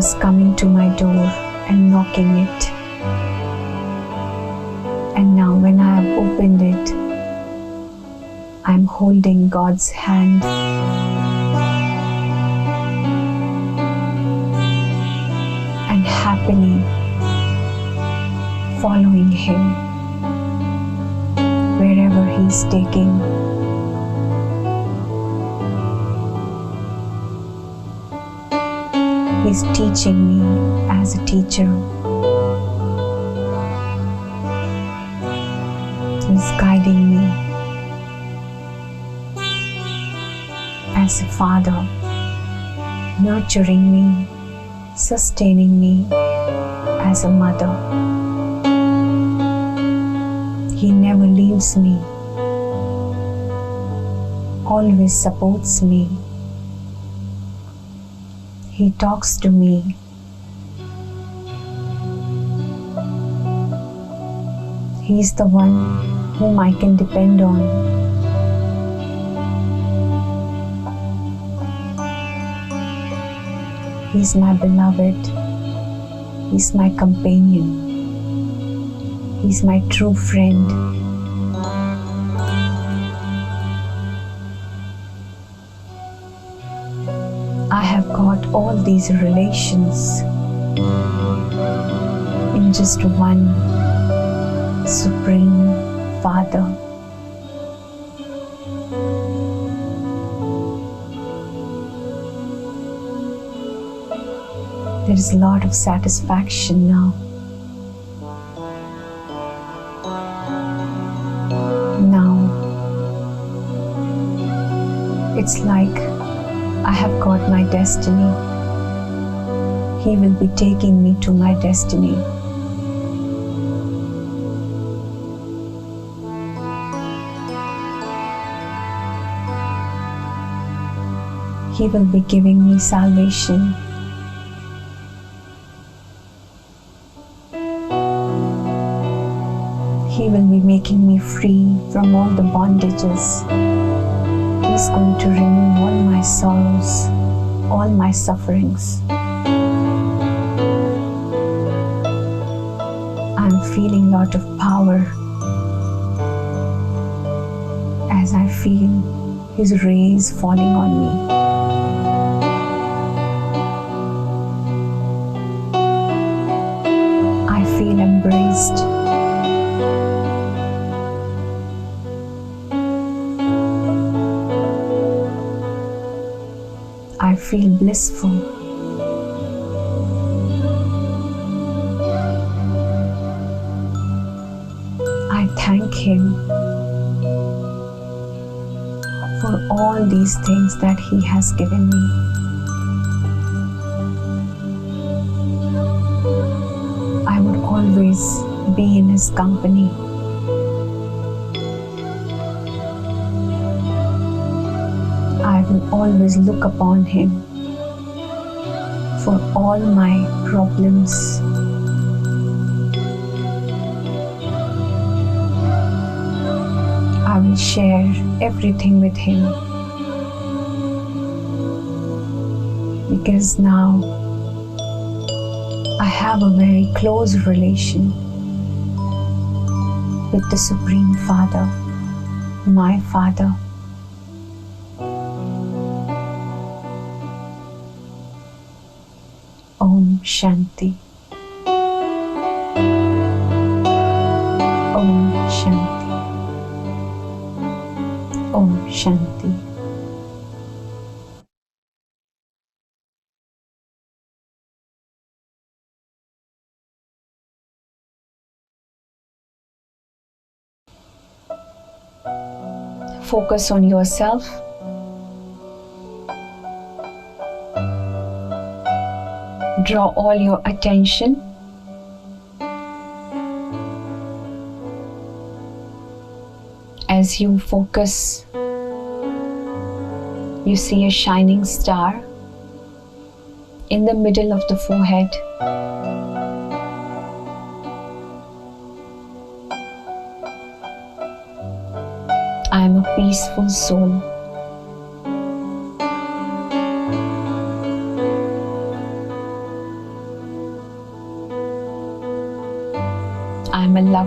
was coming to my door and knocking it. And now when I have opened it, I'm holding God's hand. And happily following Him wherever He's taking. He's teaching me as a teacher. He's guiding me as a father, nurturing me, sustaining me as a mother. He never leaves me, always supports me. He talks to me. He's the one whom I can depend on. He's my beloved. He's my companion. He's my true friend. I have got all these relations in just one Supreme Father. There is a lot of satisfaction now. Now, it's like I have got my destiny. He will be taking me to my destiny. He will be giving me salvation. He will be making me free from all the bondages. He's going to remove all my sorrows, all my sufferings. I'm feeling a lot of power as I feel His rays falling on me. I feel embraced. I feel blissful. I thank Him for all these things that He has given me. I would always be in His company. I will always look upon Him for all my problems. I will share everything with Him, because now I have a very close relation with the Supreme Father, my Father. Om Shanti. Om Shanti. Om Shanti. Focus on yourself. Draw all your attention as you focus. You see a shining star in the middle of the forehead. I am a peaceful soul.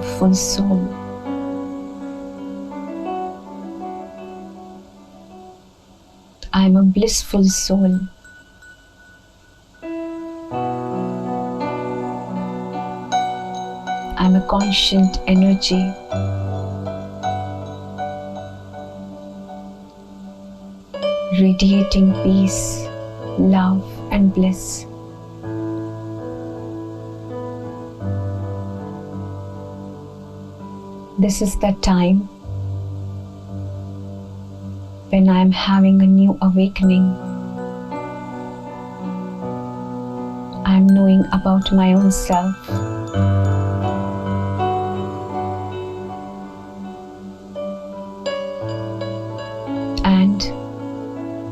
loveful soul. I am a blissful soul. I am a conscient energy. Radiating peace, love, and bliss. This is the time when I am having a new awakening. I am knowing about my own self. And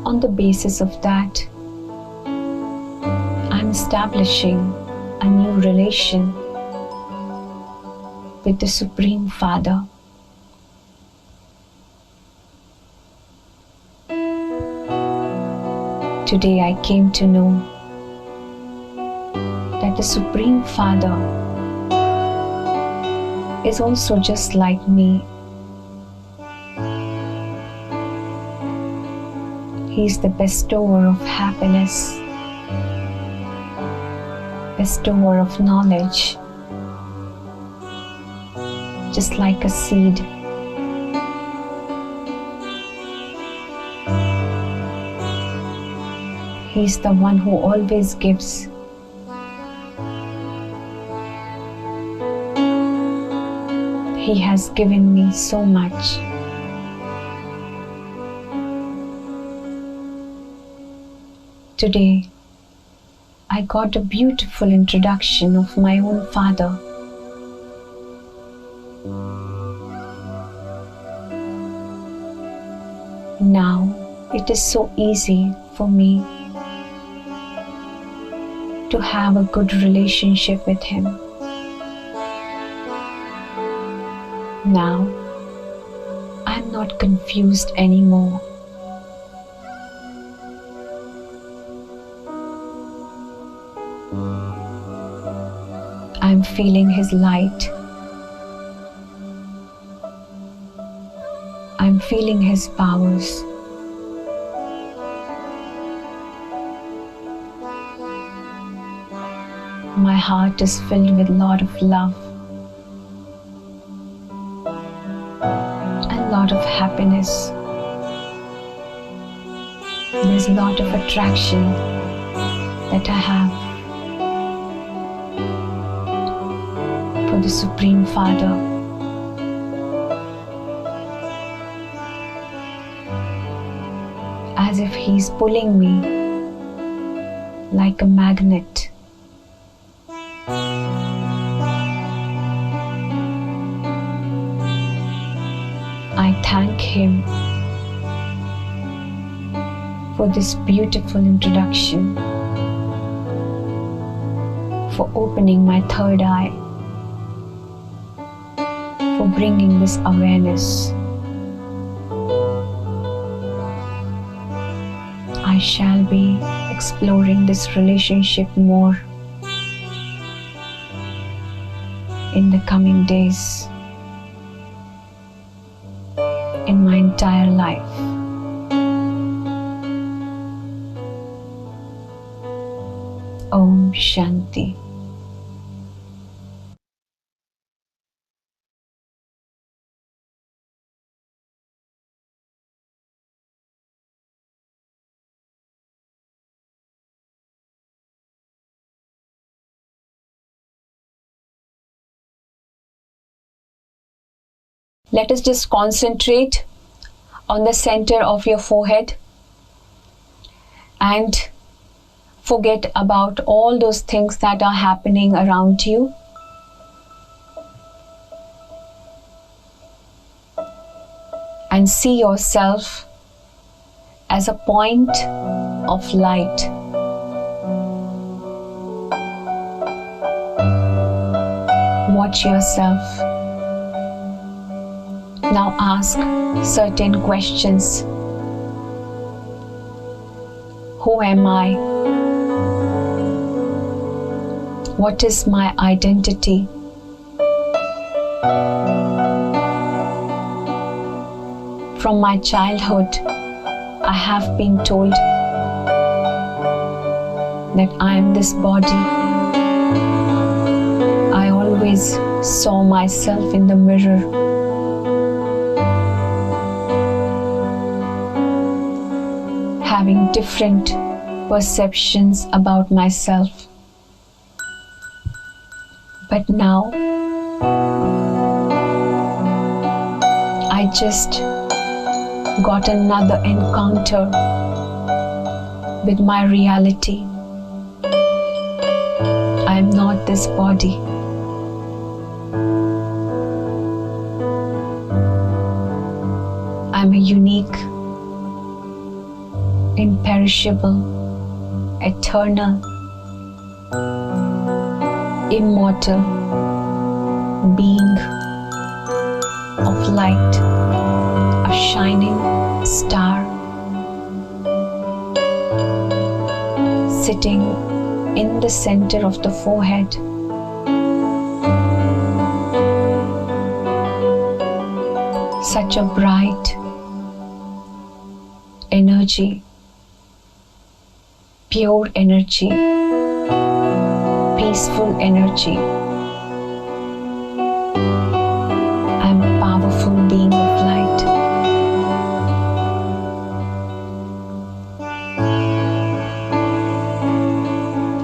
on the basis of that, I am establishing a new relation with the Supreme Father. Today I came to know that the Supreme Father is also just like me. He is the bestower of happiness, bestower of knowledge, just like a seed. He is the one who always gives. He has given me so much. Today, I got a beautiful introduction of my own father. Now, it is so easy for me to have a good relationship with him. Now, I am not confused anymore. I am feeling his light. I am feeling his powers. My heart is filled with a lot of love and a lot of happiness. There's a lot of attraction that I have for the Supreme Father. As if he's pulling me like a magnet. I thank him for this beautiful introduction, for opening my third eye, for bringing this awareness. I shall be exploring this relationship more in the coming days, in my entire life. Om Shanti. Let us just concentrate on the center of your forehead and forget about all those things that are happening around you. And see yourself as a point of light. Watch yourself. Now ask certain questions. Who am I? What is my identity? From my childhood, I have been told that I am this body. I always saw myself in the mirror. Having different perceptions about myself. But now, I just got another encounter with my reality. I am not this body. I am a unique, imperishable, eternal, immortal being of light, a shining star, sitting in the center of the forehead. Such a bright energy, pure energy, peaceful energy. I am a powerful being of light.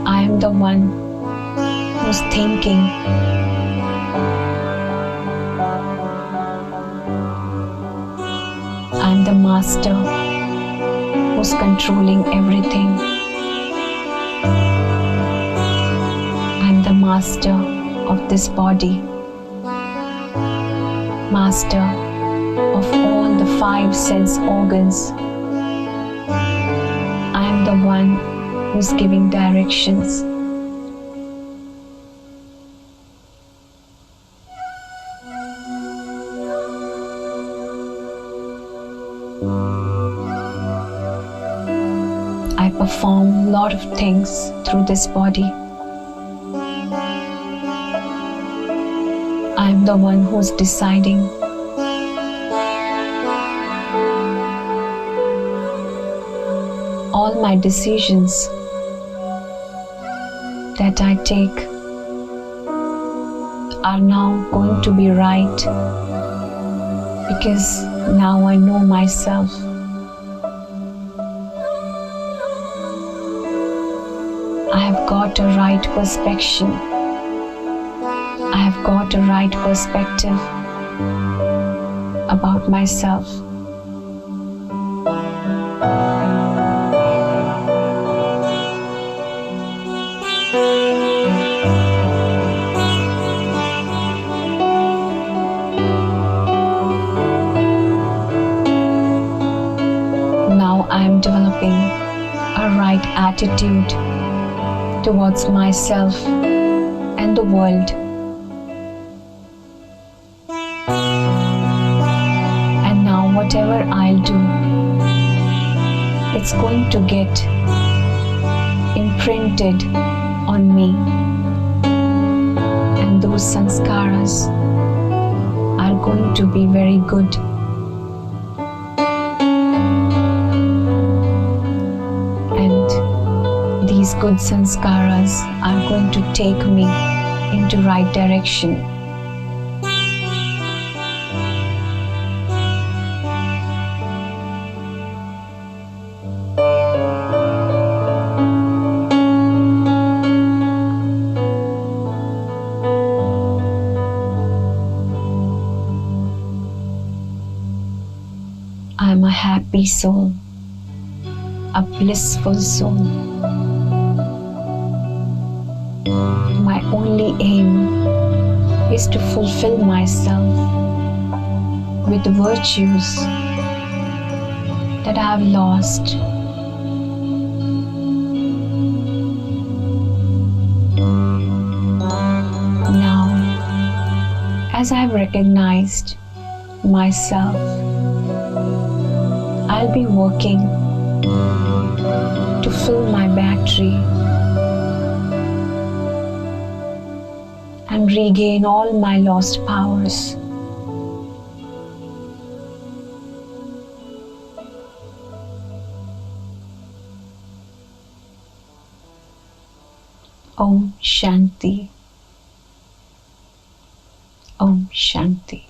I am the one who's thinking. I am the master who's controlling everything. I am the master of this body, master of all the 5 sense organs. I am the one who's giving directions. I perform a lot of things through this body. I am the one who's deciding. All my decisions that I take are now going to be right, because now I know myself. I have got a right perspective. I have got a right perspective about myself. Now I am developing a right attitude towards myself and the world. And now whatever I'll do, it's going to get imprinted on me. And those sanskaras are going to be very good. These good sanskaras are going to take me into right direction. I am a happy soul, a blissful soul. My only aim is to fulfill myself with the virtues that I have lost. Now, as I have recognized myself, I'll be working to fill my battery and regain all my lost powers. Om Shanti. Om Shanti.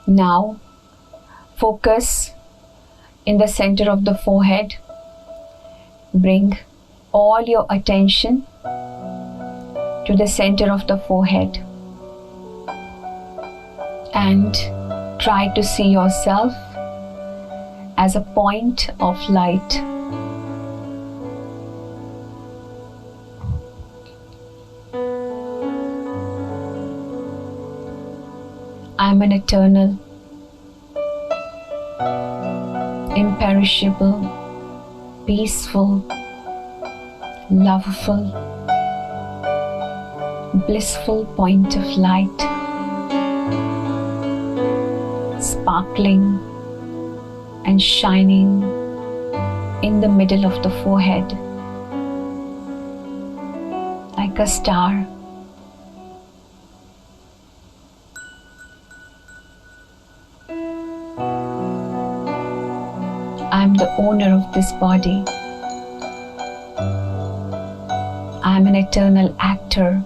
Now focus in the center of the forehead. Bring all your attention to the center of the forehead and try to see yourself as a point of light. I am an eternal, imperishable, peaceful, loveful, blissful point of light, sparkling and shining in the middle of the forehead like a star. I am the owner of this body. I am an eternal actor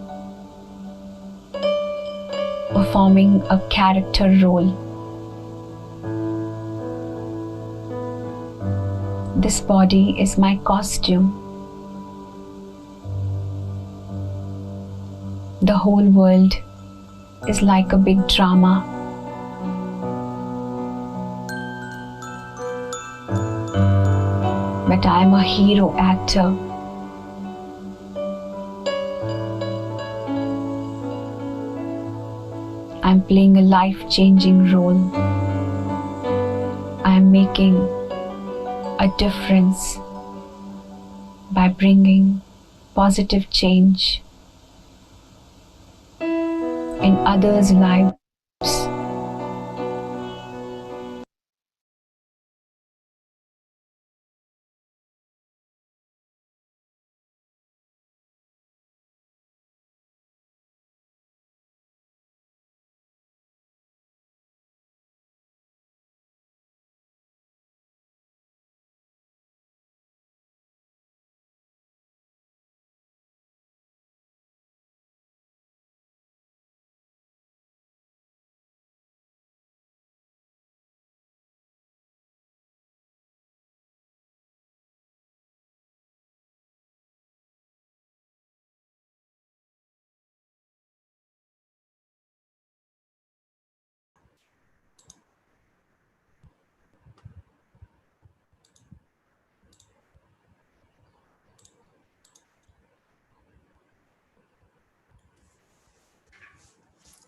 performing a character role. This body is my costume. The whole world is like a big drama. But I am a hero actor. I am playing a life-changing role. I am making a difference by bringing positive change in others' lives.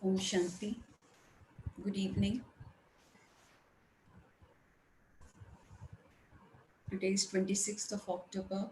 Om Shanti. Good evening. Today is 26th of October.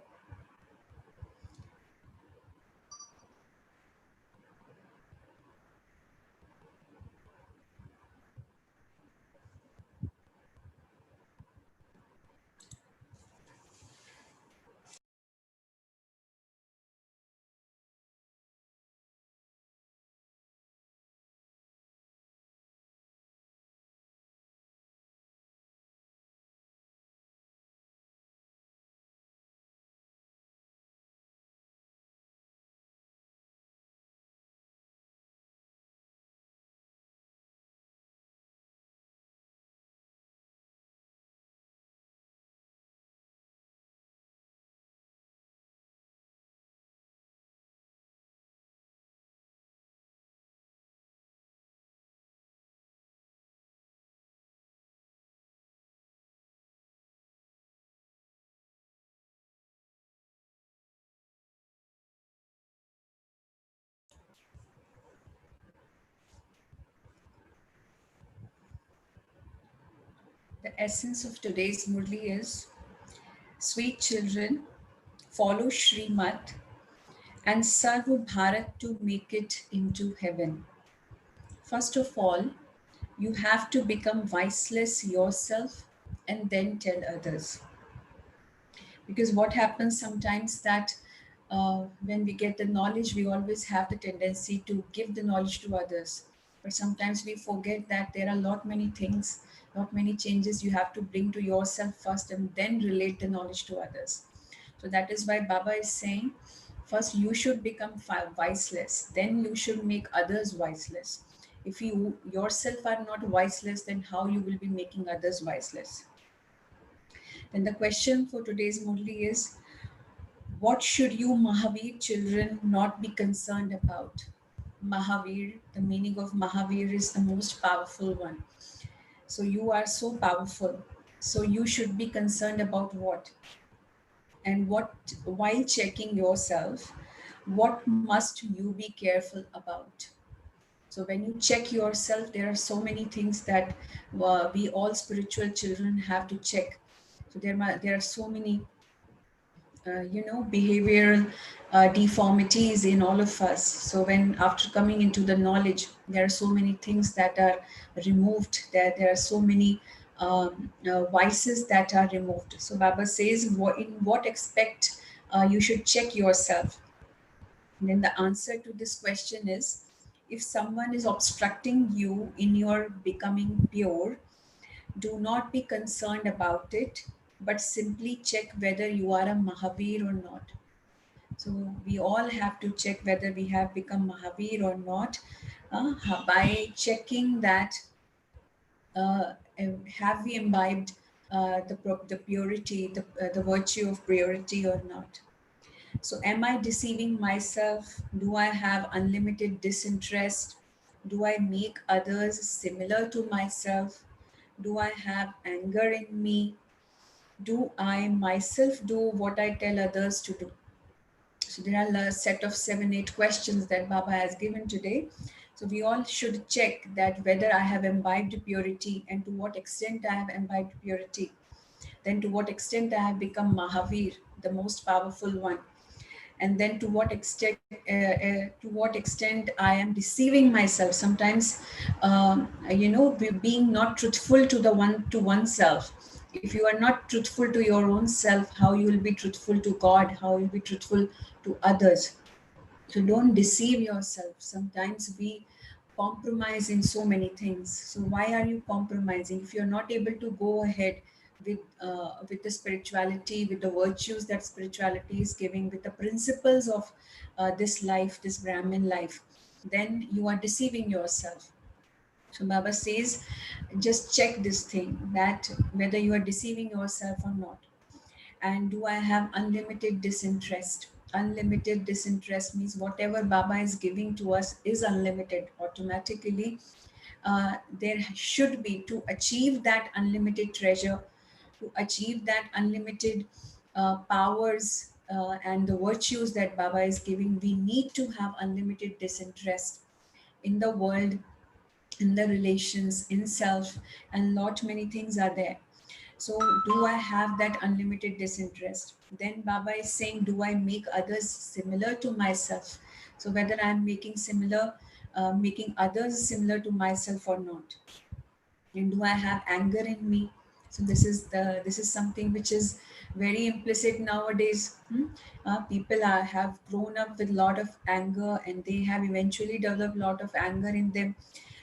The essence of today's Murli is sweet children, follow Srimat and serve Bharat to make it into heaven. First of all, you have to become viceless yourself and then tell others. Because what happens sometimes that when we get the knowledge, we always have the tendency to give the knowledge to others, but sometimes we forget that there are lot many things, lot many changes you have to bring to yourself first and then relate the knowledge to others. So that is why Baba is saying first you should become viceless, then you should make others viceless. If you yourself are not viceless, then how you will be making others viceless? Then the question for today's Murli is, what should you Mahavir children not be concerned about? Mahavir, the meaning of Mahavir is the most powerful one. So you are so powerful. So you should be concerned about what? And what, while checking yourself, what must you be careful about? So when you check yourself, there are so many things that we all spiritual children have to check. So there are so many behavioral deformities in all of us. So when after coming into the knowledge, there are so many things that are removed, there are so many vices that are removed. So Baba says, in what aspect you should check yourself? And then the answer to this question is, if someone is obstructing you in your becoming pure, do not be concerned about it, but simply check whether you are a Mahavir or not. So we all have to check whether we have become Mahavir or not by checking that have we imbibed the purity, the virtue of purity or not. So am I deceiving myself? Do I have unlimited disinterest? Do I make others similar to myself? Do I have anger in me? Do I myself do what I tell others to do? So there are a set of 7, 8 questions that Baba has given today. So we all should check that whether I have imbibed purity and to what extent I have imbibed purity. Then to what extent I have become Mahavir, the most powerful one. And then to what extent I am deceiving myself sometimes. Being not truthful to oneself. If you are not truthful to your own self, how you will be truthful to God, how you will be truthful to others? So don't deceive yourself. Sometimes we compromise in so many things. So why are you compromising? If you're not able to go ahead with the spirituality, with the virtues that spirituality is giving, with the principles of this life, this Brahmin life, then you are deceiving yourself. So Baba says, just check this thing, that whether you are deceiving yourself or not. And do I have unlimited disinterest? Unlimited disinterest means whatever Baba is giving to us is unlimited automatically. There should be, to achieve that unlimited treasure, to achieve that unlimited powers and the virtues that Baba is giving, we need to have unlimited disinterest in the world, in the relations, in self, and lot many things are there. So do I have that unlimited disinterest? Then Baba is saying, do I make others similar to myself? So whether I'm making others similar to myself or not. And do I have anger in me? So this is something which is very implicit nowadays. People have grown up with a lot of anger, and they have eventually developed a lot of anger in them.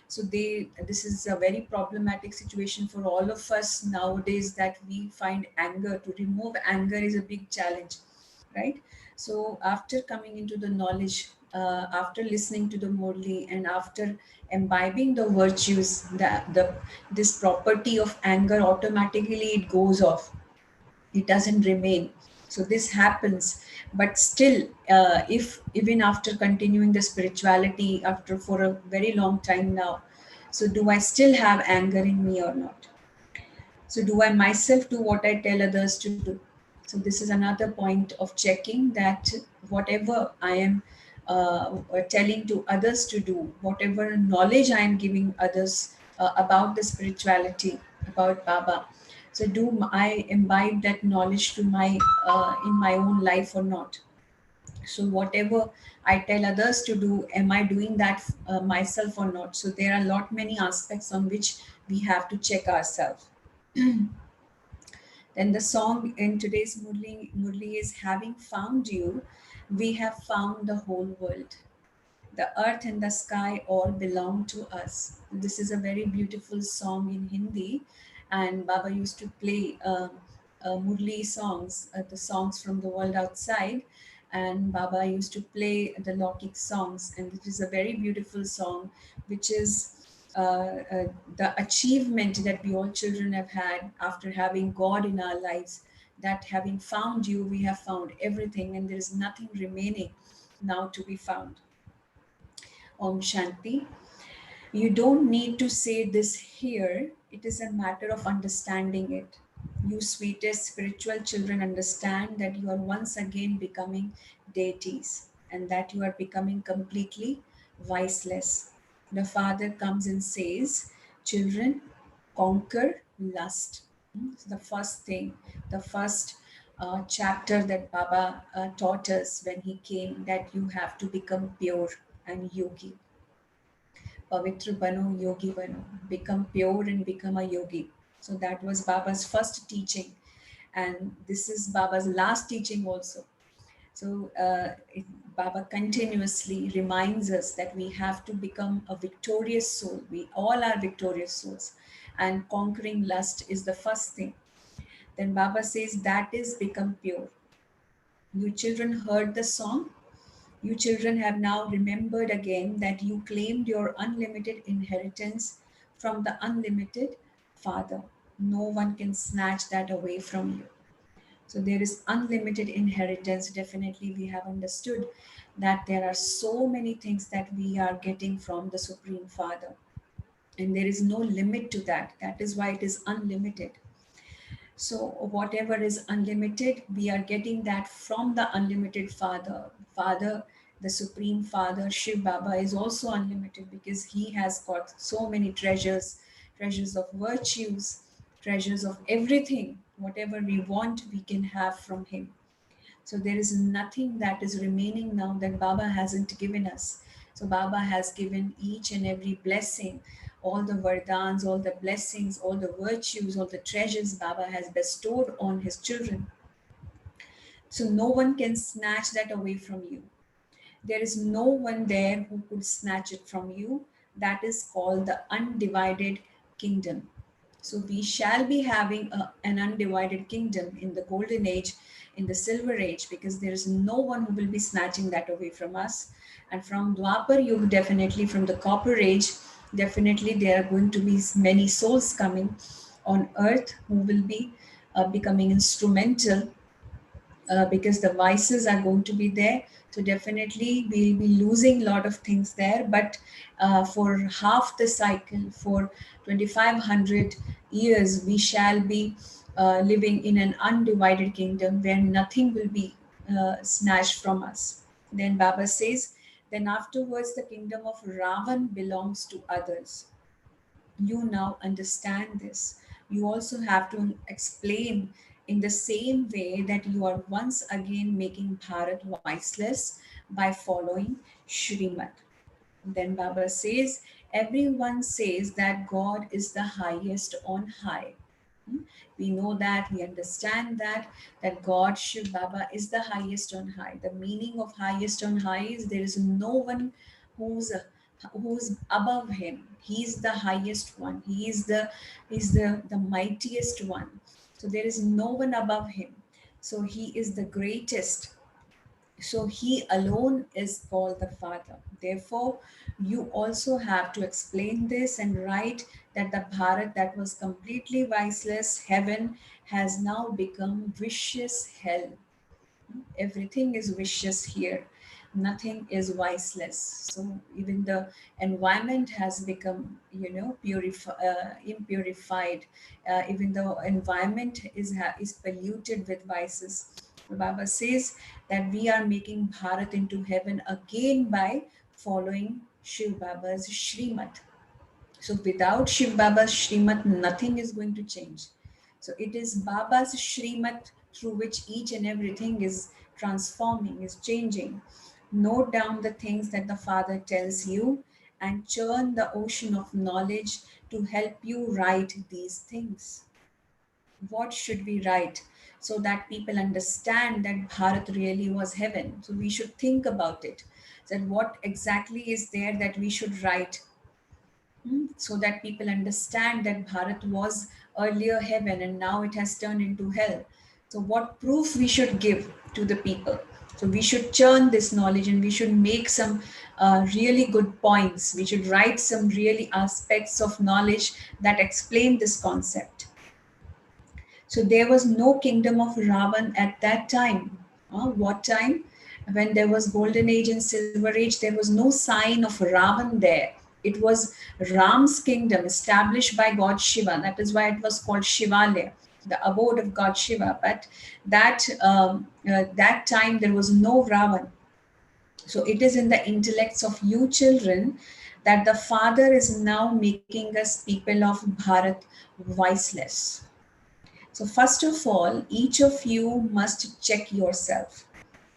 So this is a very problematic situation for all of us nowadays, that we find anger, to remove anger is a big challenge, right? So after coming into the knowledge, after listening to the Murli, and after imbibing the virtues, the this property of anger, automatically it goes off, it doesn't remain. So this happens. But still, if even after continuing the spirituality after for a very long time now, so do I still have anger in me or not? So do I myself do what I tell others to do? So this is another point of checking, that whatever I am telling to others to do, whatever knowledge I am giving others about the spirituality, about Baba. So do I imbibe that knowledge to my in my own life or not? So whatever I tell others to do, am I doing that myself or not? So there are a lot many aspects on which we have to check ourselves. Then the song in today's Murli is Having Found You, We Have Found the Whole World. The earth and the sky all belong to us. This is a very beautiful song in Hindi, and Baba used to play Murli songs, the songs from the world outside, and Baba used to play the Lokik songs, and it is a very beautiful song, which is the achievement that we all children have had after having God in our lives. That having found you, we have found everything, and there is nothing remaining now to be found. Om Shanti. You don't need to say this here, it is a matter of understanding it. You sweetest spiritual children understand that you are once again becoming deities and that you are becoming completely viceless. The Father comes and says, children, conquer lust. So the first thing, the first chapter that Baba taught us when he came, that you have to become pure and yogi. Pavitra Bano, Yogi Bano, become pure and become a yogi. So that was Baba's first teaching, and this is Baba's last teaching also. So Baba continuously reminds us that we have to become a victorious soul. We all are victorious souls, and conquering lust is the first thing. Then Baba says that is become pure. You children heard the song. You children have now remembered again that you claimed your unlimited inheritance from the unlimited Father. No one can snatch that away from you. So there is unlimited inheritance. Definitely, we have understood that there are so many things that we are getting from the Supreme Father, and there is no limit to that. That is why it is unlimited. So whatever is unlimited, we are getting that from the unlimited Father. Father, the Supreme Father, Shiv Baba, is also unlimited because he has got so many treasures, treasures of virtues, treasures of everything. Whatever we want, we can have from him. So there is nothing that is remaining now that Baba hasn't given us. So Baba has given each and every blessing, all the vardans, all the blessings, all the virtues, all the treasures Baba has bestowed on his children. So no one can snatch that away from you. There is no one there who could snatch it from you. That is called the undivided kingdom. So we shall be having an undivided kingdom in the golden age, in the silver age, because there is no one who will be snatching that away from us. And from Dwapar Yug, definitely from the copper age, definitely there are going to be many souls coming on earth who will be becoming instrumental because the vices are going to be there. So definitely we'll be losing a lot of things there. But for half the cycle, for 2500 years, we shall be living in an undivided kingdom where nothing will be snatched from us. Then Baba says, then afterwards the kingdom of Ravan belongs to others. You now understand this. You also have to explain in the same way that you are once again making Bharat voiceless by following Shrimat. Then Baba says, everyone says that God is the highest on high. We know that, we understand that God Shiv Baba is the highest on high. The meaning of highest on high is there is no one who's who's above him. He's the highest one. He's the mightiest one. So there is no one above him. So he is the greatest. So he alone is called the Father. Therefore, you also have to explain this and write that the Bharat that was completely viceless heaven has now become vicious hell. Everything is vicious here. Nothing is viceless. So even the environment has become, impurified. Even the environment is polluted with vices. The Baba says that we are making Bharat into heaven again by following Shiv Baba's Shrimat. So without Shiv Baba's Shrimat, nothing is going to change. So it is Baba's Shrimat through which each and everything is transforming, is changing. Note down the things that the Father tells you and churn the ocean of knowledge to help you write these things. What should we write so that people understand that Bharat really was heaven? So we should think about it. That what exactly is there that we should write, so that people understand that Bharat was earlier heaven and now it has turned into hell. So, what proof we should give to the people? So, we should churn this knowledge and we should make some really good points. We should write some really aspects of knowledge that explain this concept. So there was no kingdom of Ravan at that time. What time? When there was golden age and silver age, there was no sign of Ravan there. It was Ram's kingdom established by God Shiva. That is why it was called Shivalaya, the abode of God Shiva. But that time there was no Ravan. So it is in the intellects of you children that the Father is now making us people of Bharat voiceless. So, first of all, each of you must check yourself.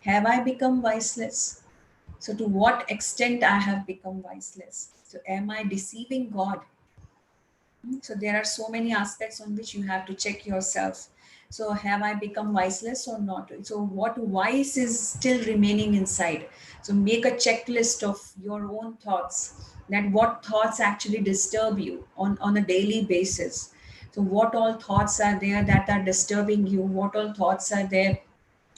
Have I become voiceless? So, to what extent I have become voiceless? So, am I deceiving God? So, there are so many aspects on which you have to check yourself. So, have I become voiceless or not? So, what voice is still remaining inside? So, make a checklist of your own thoughts, that what thoughts actually disturb you on a daily basis. So, what all thoughts are there that are disturbing you? What all thoughts are there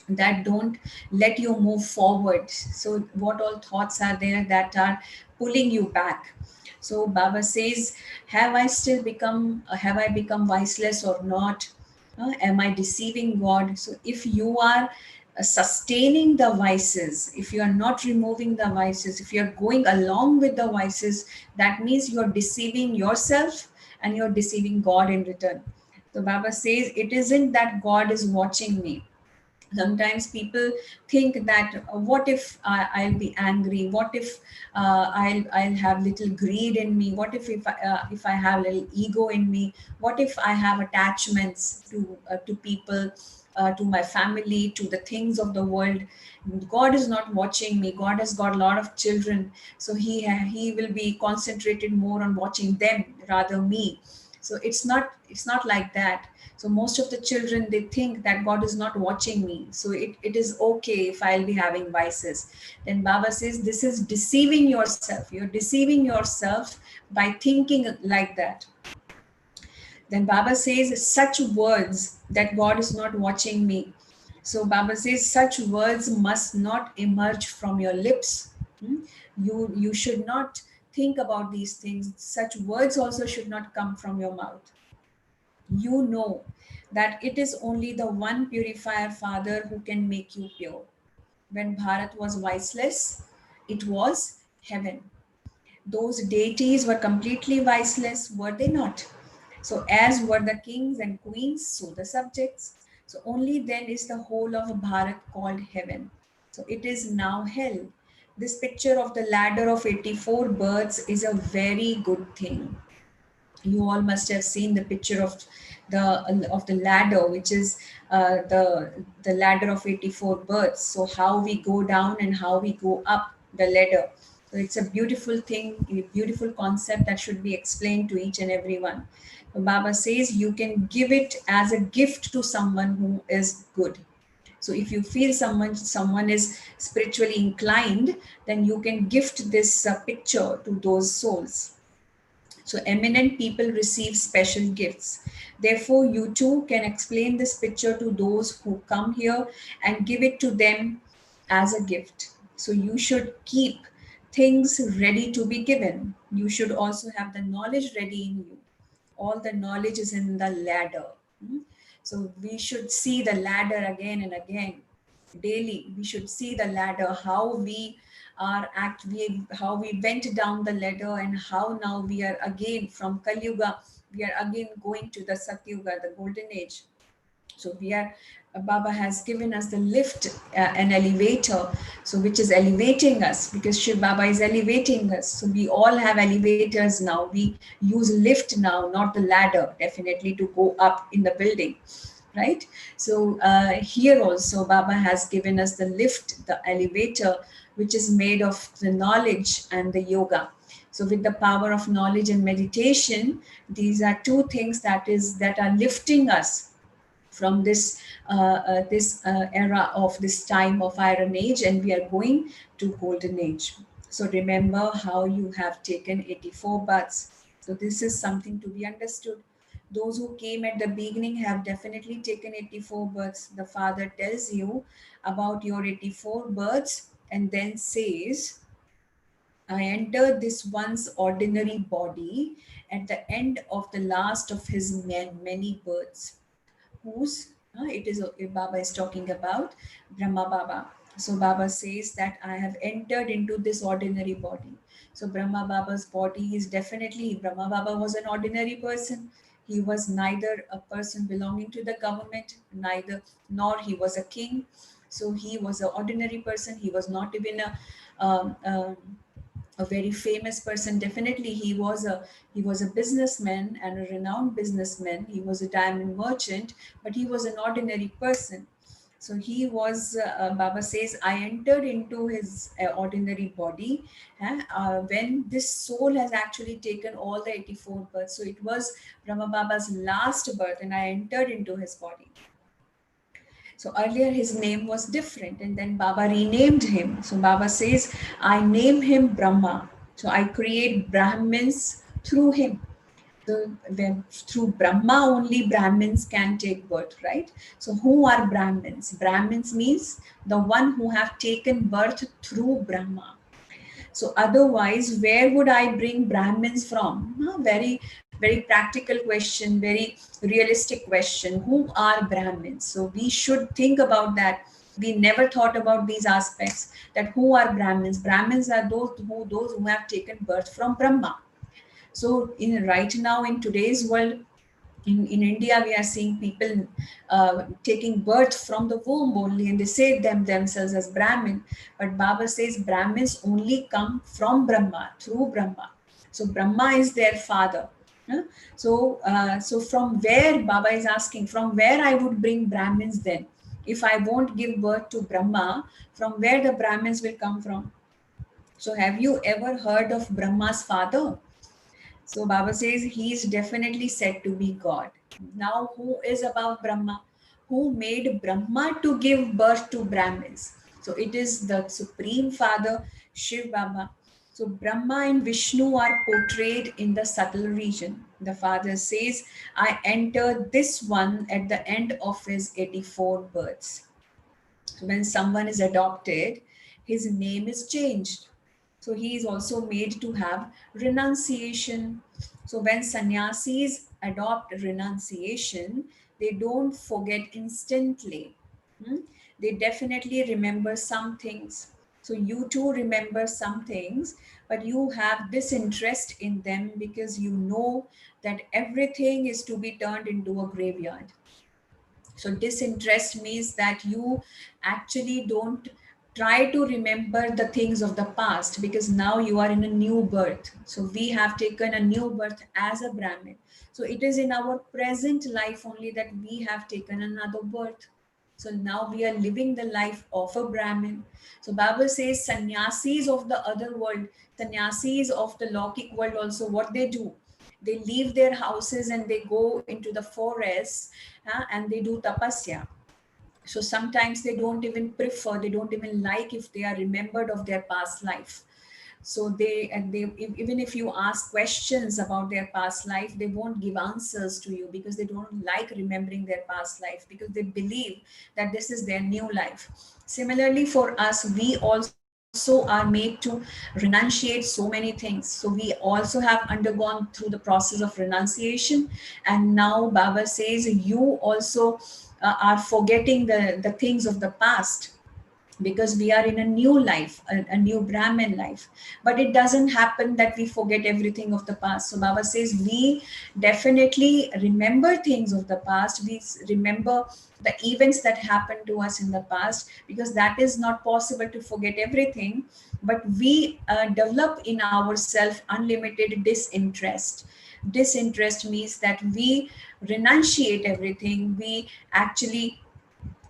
that don't let you move forward? So what all thoughts are there that are pulling you back? So Baba says, have I become voiceless or not? Am I deceiving God? So if you are sustaining the vices, if you are not removing the vices, if you are going along with the vices, that means you are deceiving yourself and you are deceiving God in return. So Baba says, it isn't that God is watching me. Sometimes people think that what if I'll be angry, what if I'll have little greed in me, what if I have little ego in me, what if I have attachments to people, to my family, to the things of the world. God is not watching me. God has got a lot of children, so he will be concentrated more on watching them rather me. So it's not like that. So most of the children, they think that God is not watching me, so it is okay if I'll be having vices. Then Baba says, this is deceiving yourself. You're deceiving yourself by thinking like that. Then Baba says, such words that God is not watching me. So Baba says, such words must not emerge from your lips. You should not think about these things. Such words also should not come from your mouth. You know that it is only the one purifier Father who can make you pure. When Bharat was viceless, it was heaven. Those deities were completely viceless, were they not? So, as were the kings and queens, so the subjects. So, only then is the whole of Bharat called heaven. So, it is now hell. This picture of the ladder of 84 birds is a very good thing. You all must have seen the picture of the ladder, which is the ladder of 84 birds. So how we go down and how we go up the ladder. So it's a beautiful thing, a beautiful concept that should be explained to each and everyone. So Baba says you can give it as a gift to someone who is good. So if you feel someone is spiritually inclined, then you can gift this picture to those souls. So eminent people receive special gifts. Therefore, you too can explain this picture to those who come here and give it to them as a gift. So you should keep things ready to be given. You should also have the knowledge ready in you. All the knowledge is in the ladder. So we should see the ladder again and again. Daily, we should see the ladder, how we how we went down the ladder, and how now we are again from Kali Yuga, we are again going to the Satyuga, the golden age. So we are, Baba has given us the lift, an elevator, so which is elevating us, because Shiv Baba is elevating us. So we all have elevators now. We use lift now, not the ladder, definitely, to go up in the building, right? So here also Baba has given us the lift, the elevator, which is made of the knowledge and the yoga. So with the power of knowledge and meditation, these are two things that are lifting us from this era of this time of iron age, and we are going to golden age. So remember how you have taken 84 births. So this is something to be understood. Those who came at the beginning have definitely taken 84 births. The father tells you about your 84 births and then says, I entered this once ordinary body at the end of the last of his many births, whose it is Baba is talking about Brahma Baba. So Baba says that I have entered into this ordinary body. So Brahma Baba's body is definitely, Brahma Baba was an ordinary person. He was neither a person belonging to the government, neither nor he was a king. So he was an ordinary person. He was not even um, um, a very famous person. Definitely he was a businessman and a renowned businessman. He was a diamond merchant, but he was an ordinary person. So he was, Baba says, I entered into his ordinary body when this soul has actually taken all the 84 births. So it was Brahma Baba's last birth, and I entered into his body. So earlier his name was different, and then Baba renamed him. So Baba says, I name him Brahma. So I create Brahmins through him. So when through Brahma only Brahmins can take birth, right? So who are Brahmins? Brahmins means the one who have taken birth through Brahma. So otherwise, where would I bring Brahmins from? Very, very practical question, very realistic question. Who are Brahmins? So we should think about that. We never thought about these aspects. That who are Brahmins? Brahmins are those who have taken birth from Brahma. So in right now in today's world, in India, we are seeing people taking birth from the womb only, and they say themselves as Brahmin. But Baba says Brahmins only come from Brahma, through Brahma. So Brahma is their father. Huh? So from where, Baba is asking, from where I would bring Brahmins then? If I won't give birth to Brahma, from where the Brahmins will come from? So have you ever heard of Brahma's father? So Baba says he is definitely said to be God. Now, who is above Brahma? Who made Brahma to give birth to Brahmins? So it is the Supreme Father, Shiv Baba. So Brahma and Vishnu are portrayed in the subtle region. The Father says, I entered this one at the end of his 84 births. So when someone is adopted, his name is changed. So he is also made to have renunciation. So when sannyasis adopt renunciation, they don't forget instantly. Hmm? They definitely remember some things. So you too remember some things, but you have disinterest in them because you know that everything is to be turned into a graveyard. So disinterest means that you actually don't try to remember the things of the past, because now you are in a new birth. So we have taken a new birth as a Brahmin. So it is in our present life only that we have taken another birth. So now we are living the life of a Brahmin. So Bible says sannyasis of the other world, sannyasis of the Lokik world also, what they do? They leave their houses and they go into the forests, and they do tapasya. So sometimes they don't even prefer, they don't even like if they are remembered of their past life. So even if you ask questions about their past life, they won't give answers to you, because they don't like remembering their past life, because they believe that this is their new life. Similarly, for us, we also are made to renunciate so many things. So we also have undergone through the process of renunciation, and now Baba says you also are forgetting the things of the past. because we are in a new life, a new Brahmin life. But it doesn't happen that we forget everything of the past. So Baba says we definitely remember things of the past. We remember the events that happened to us in the past, because that is not possible to forget everything. But we develop in ourselves unlimited disinterest. Disinterest means that we renunciate everything. We actually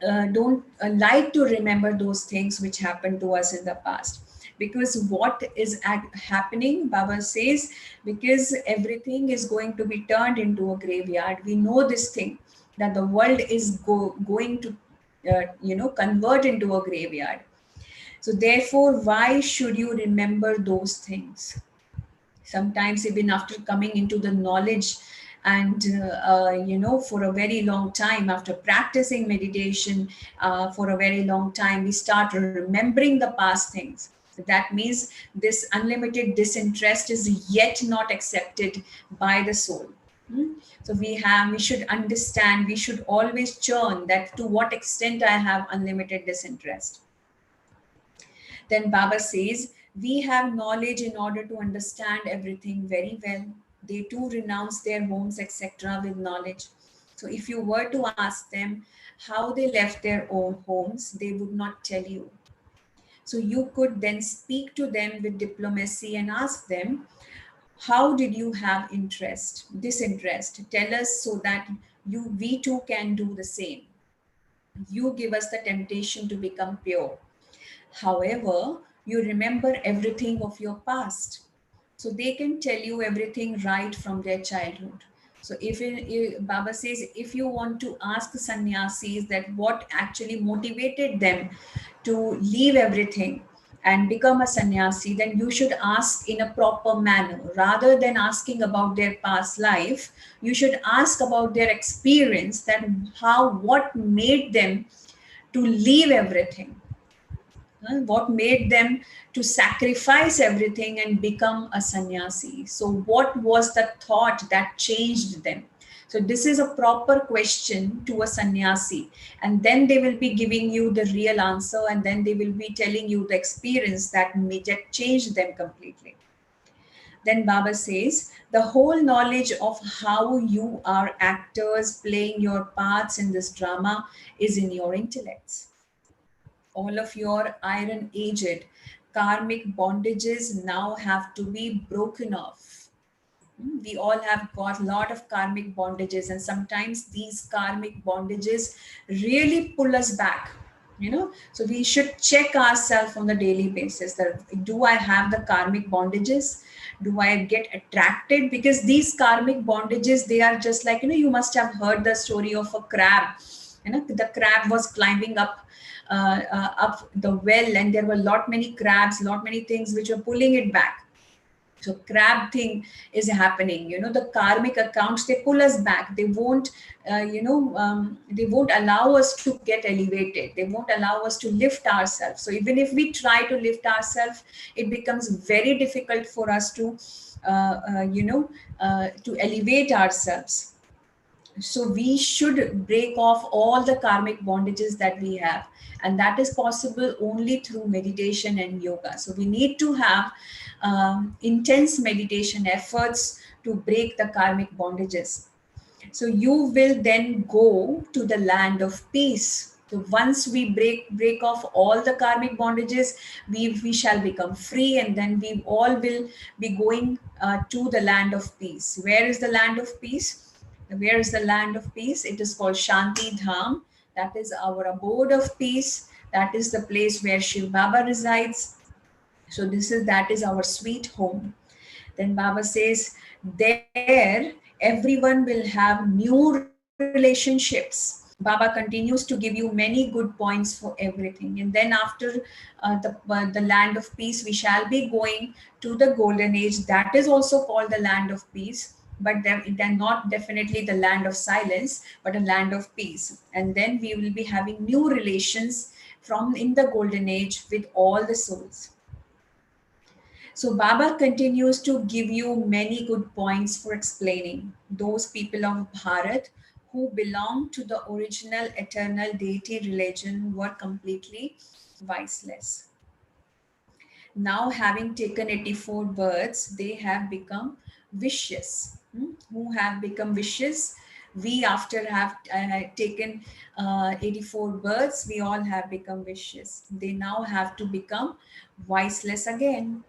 don't like to remember those things which happened to us in the past. Because what is happening, Baba says, because everything is going to be turned into a graveyard. We know this thing, that the world is going to convert into a graveyard. So therefore, why should you remember those things? Sometimes even after coming into the knowledge, and for a very long time, after practicing meditation for a very long time, we start remembering the past things. That means this unlimited disinterest is yet not accepted by the soul. Hmm? So we should understand, we should always churn that to what extent I have unlimited disinterest. Then Baba says, we have knowledge in order to understand everything very well. They too renounce their homes, etc., with knowledge. So if you were to ask them how they left their own homes, they would not tell you. So you could then speak to them with diplomacy and ask them, how did you have disinterest? Tell us so that we too can do the same. You give us the temptation to become pure. However, you remember everything of your past. So they can tell you everything right from their childhood. So Baba says, if you want to ask sannyasis that what actually motivated them to leave everything and become a sannyasi, then you should ask in a proper manner. Rather than asking about their past life, you should ask about their experience, that what made them to leave everything. What made them to sacrifice everything and become a sannyasi? So, what was the thought that changed them? So, this is a proper question to a sannyasi, and then they will be giving you the real answer, and then they will be telling you the experience that changed them completely. Then Baba says, the whole knowledge of how you are actors playing your parts in this drama is in your intellects. All of your iron aged karmic bondages now have to be broken off. We all have got a lot of karmic bondages, and sometimes these karmic bondages really pull us back. So we should check ourselves on the daily basis, that do I have the karmic bondages? Do I get attracted? Because these karmic bondages, they are just like, you must have heard the story of a crab. The crab was climbing up the well, and there were lot many crabs, lot many things which were pulling it back. So crab thing is happening. The karmic accounts, they pull us back. They won't allow us to get elevated. They won't allow us to lift ourselves. So even if we try to lift ourselves, it becomes very difficult for us to elevate ourselves. So we should break off all the karmic bondages that we have, and that is possible only through meditation and yoga. So we need to have intense meditation efforts to break the karmic bondages. So you will then go to the land of peace. So once we break off all the karmic bondages, we shall become free, and then we all will be going to the land of peace. Where is the land of peace? Where is the land of peace? It is called Shanti Dham. That is our abode of peace. That is the place where Shiv Baba resides. So that is our sweet home. Then Baba says, there everyone will have new relationships. Baba continues to give you many good points for everything. And then after the land of peace, we shall be going to the golden age. That is also called the land of peace. But then not definitely the land of silence, but a land of peace. And then we will be having new relations from in the golden age with all the souls. So Baba continues to give you many good points for explaining those people of Bharat who belong to the original eternal deity religion were completely viceless. Now, having taken 84 births, they have become vicious. Who have become vicious? We, after have taken 84 births, we all have become vicious. They now have to become viceless again.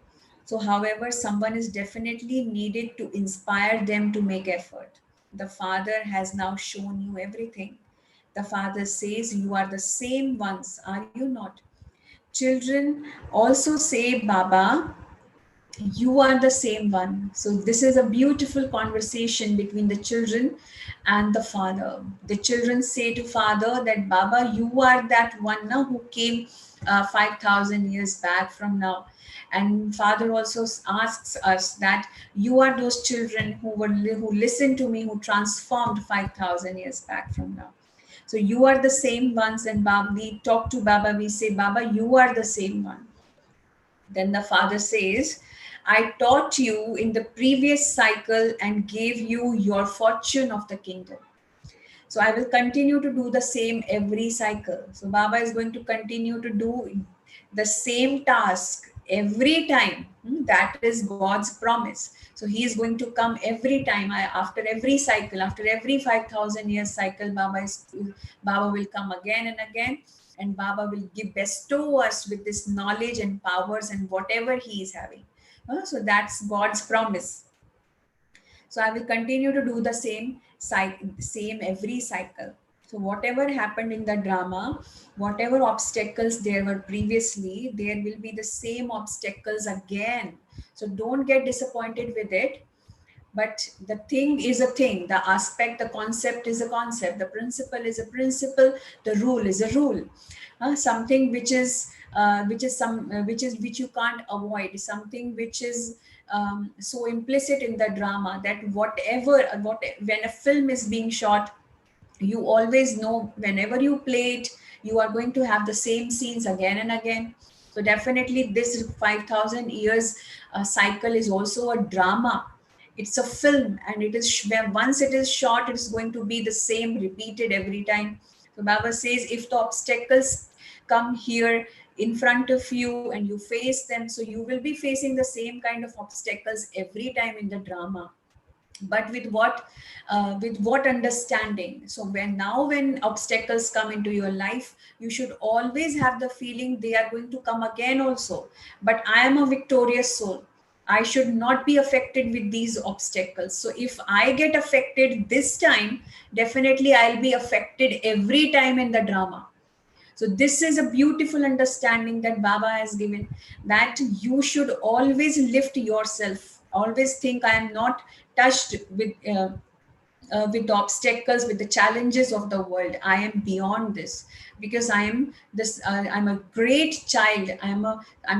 So, however, someone is definitely needed to inspire them to make effort. The Father has now shown you everything. The Father says, "You are the same ones, are you not?" Children also say, "Baba, you are the same one." So this is a beautiful conversation between the children and the father. The children say to father that, "Baba, you are that one now who came 5,000 years back from now." And father also asks us that, "You are those children who listened to me, who transformed 5,000 years back from now. So you are the same ones." And Baba, we talk to Baba, we say, "Baba, you are the same one." Then the father says, "I taught you in the previous cycle and gave you your fortune of the kingdom. So I will continue to do the same every cycle." So Baba is going to continue to do the same task every time. That is God's promise. So he is going to come every time. After every cycle, after every 5,000 years cycle, Baba will come again and again, and Baba will bestow us with this knowledge and powers and whatever he is having. So that's God's promise. So I will continue to do the same every cycle. So whatever happened in the drama, whatever obstacles there were previously, there will be the same obstacles again. So don't get disappointed with it. But the thing is a thing, the aspect, the concept is a concept, the principle is a principle, the rule is a rule. Something which you can't avoid, something which is so implicit in the drama, that when a film is being shot, you always know whenever you play it, you are going to have the same scenes again and again. So definitely this 5,000 years cycle is also a drama. It's a film, and once it is shot, it's going to be the same, repeated every time. So Baba says, if the obstacles come here in front of you and you face them, so you will be facing the same kind of obstacles every time in the drama. But with what understanding? So when obstacles come into your life, you should always have the feeling they are going to come again also. But I am a victorious soul, I should not be affected with these obstacles. So if I get affected this time, definitely I'll be affected every time in the drama. So this is a beautiful understanding that Baba has given, that you should always lift yourself. Always think, I am not touched with the obstacles, with the challenges of the world. I am beyond this, because I am this. I'm a great child. I'm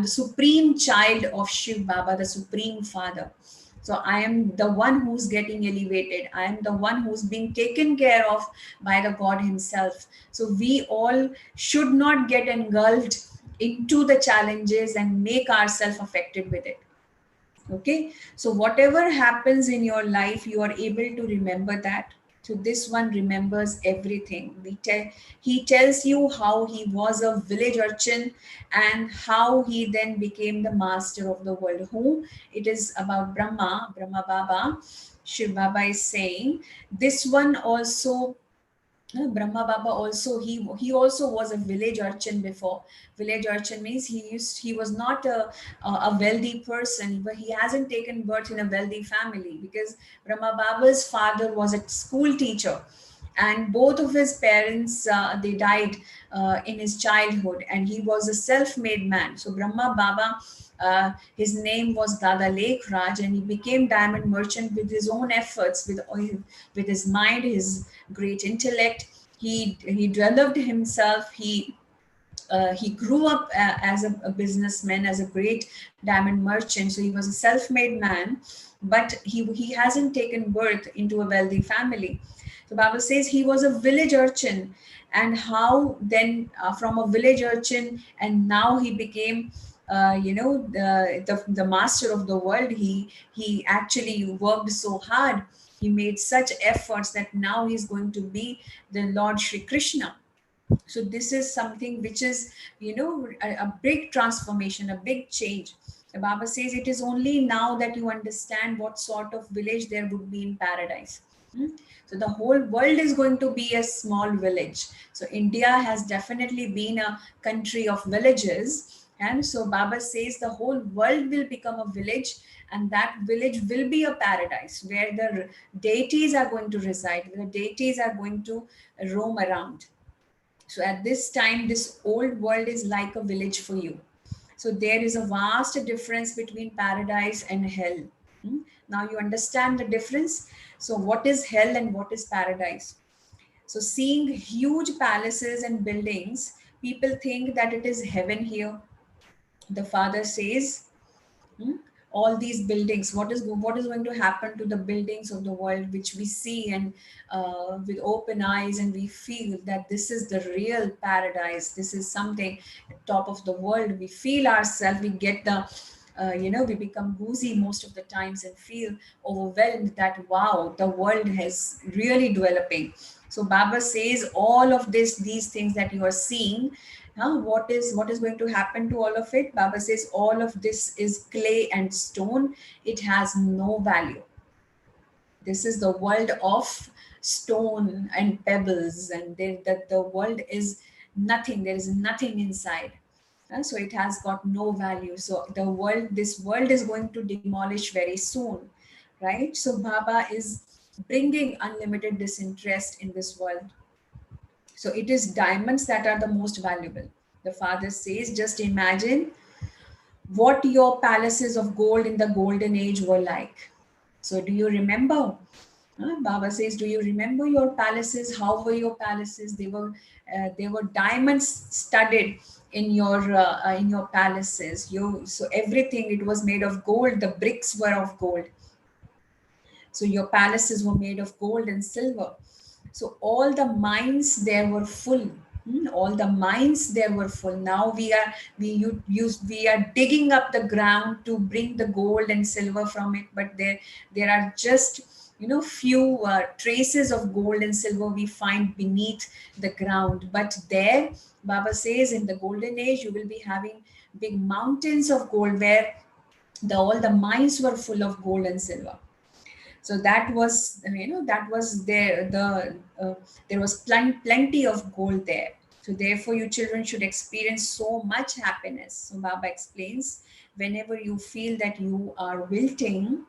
the supreme child of Shiv Baba, the Supreme Father. So I am the one who's getting elevated. I am the one who's being taken care of by the God Himself. So we all should not get engulfed into the challenges and make ourselves affected with it. Okay, so whatever happens in your life, you are able to remember that. So this one remembers everything. He tells you how he was a village urchin and how he then became the master of the world. Who? It is about Brahma Baba. Shiv Baba is saying this one also. Brahma Baba also, he also was a village urchin before. Village urchin means he was not a wealthy person, but he hasn't taken birth in a wealthy family, because Brahma Baba's father was a school teacher, and both of his parents they died in his childhood, and he was a self-made man. So Brahma Baba, his name was Dada Lake Raj, and he became diamond merchant with his own efforts, with his mind, his great intellect. He developed himself. He grew up as a businessman, as a great diamond merchant. So he was a self-made man, but he hasn't taken birth into a wealthy family. The Bible says he was a village urchin, and how then from a village urchin, and now he became the master of the world. He actually worked so hard. He made such efforts that now he's going to be the Lord Shri Krishna. So this is something which is, a big transformation, a big change. The Baba says it is only now that you understand what sort of village there would be in paradise. Hmm? So the whole world is going to be a small village. So India has definitely been a country of villages. And so Baba says the whole world will become a village, and that village will be a paradise where the deities are going to reside, where the deities are going to roam around. So at this time, this old world is like a village for you. So there is a vast difference between paradise and hell. Hmm? Now you understand the difference. So what is hell and what is paradise? So seeing huge palaces and buildings, people think that it is heaven here. The father says, Hmm? all these buildings, what is going to happen to the buildings of the world which we see, and with open eyes, and we feel that this is the real paradise, this is something top of the world. We feel ourselves, we get the we become woozy most of the times and feel overwhelmed that wow, the world is really developing. So Baba says all of these things that you are seeing, what is going to happen to all of it? Baba says all of this is clay and stone. It has no value. This is the world of stone and pebbles, and the world is nothing. There is nothing inside. So it has got no value. So this world is going to demolish very soon, right? So Baba is bringing unlimited disinterest in this world. So it is diamonds that are the most valuable. The father says, just imagine what your palaces of gold in the golden age were like. So do you remember? Baba says, do you remember your palaces? How were your palaces? They were diamonds studded in your palaces. So everything, it was made of gold. The bricks were of gold. So your palaces were made of gold and silver. So all the mines there were full. All the mines there were full. Now we are digging up the ground to bring the gold and silver from it, but there are just few traces of gold and silver we find beneath the ground. But there, Baba says, in the golden age you will be having big mountains of gold where all the mines were full of gold and silver. So that was there was plenty of gold there. So therefore you children should experience so much happiness. So Baba explains, whenever you feel that you are wilting,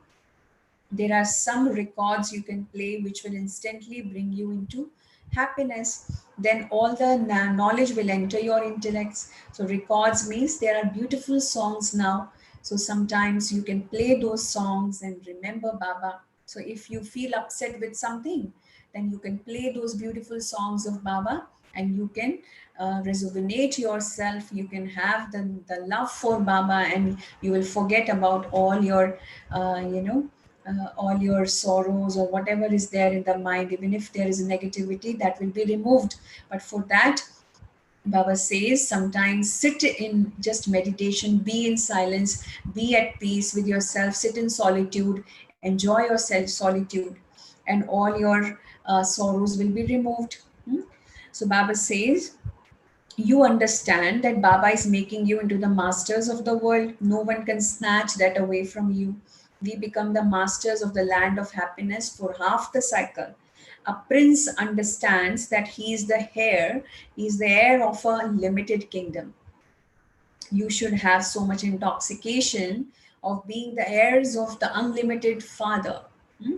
there are some records you can play which will instantly bring you into happiness. Then all the knowledge will enter your intellects. So records means there are beautiful songs now. So sometimes you can play those songs and remember Baba. So if you feel upset with something, then you can play those beautiful songs of Baba, and you can rejuvenate yourself. You can have the love for Baba, and you will forget about all your sorrows or whatever is there in the mind. Even if there is negativity, that will be removed. But for that, Baba says, sometimes sit in just meditation, be in silence, be at peace with yourself, sit in solitude, enjoy yourself solitude, and all your sorrows will be removed. So Baba says, you understand that Baba is making you into the masters of the world. No one can snatch that away from you. We become the masters of the land of happiness for half the cycle. A prince understands that he is the heir of a limited kingdom. You should have so much intoxication of being the heirs of the unlimited father. Hmm?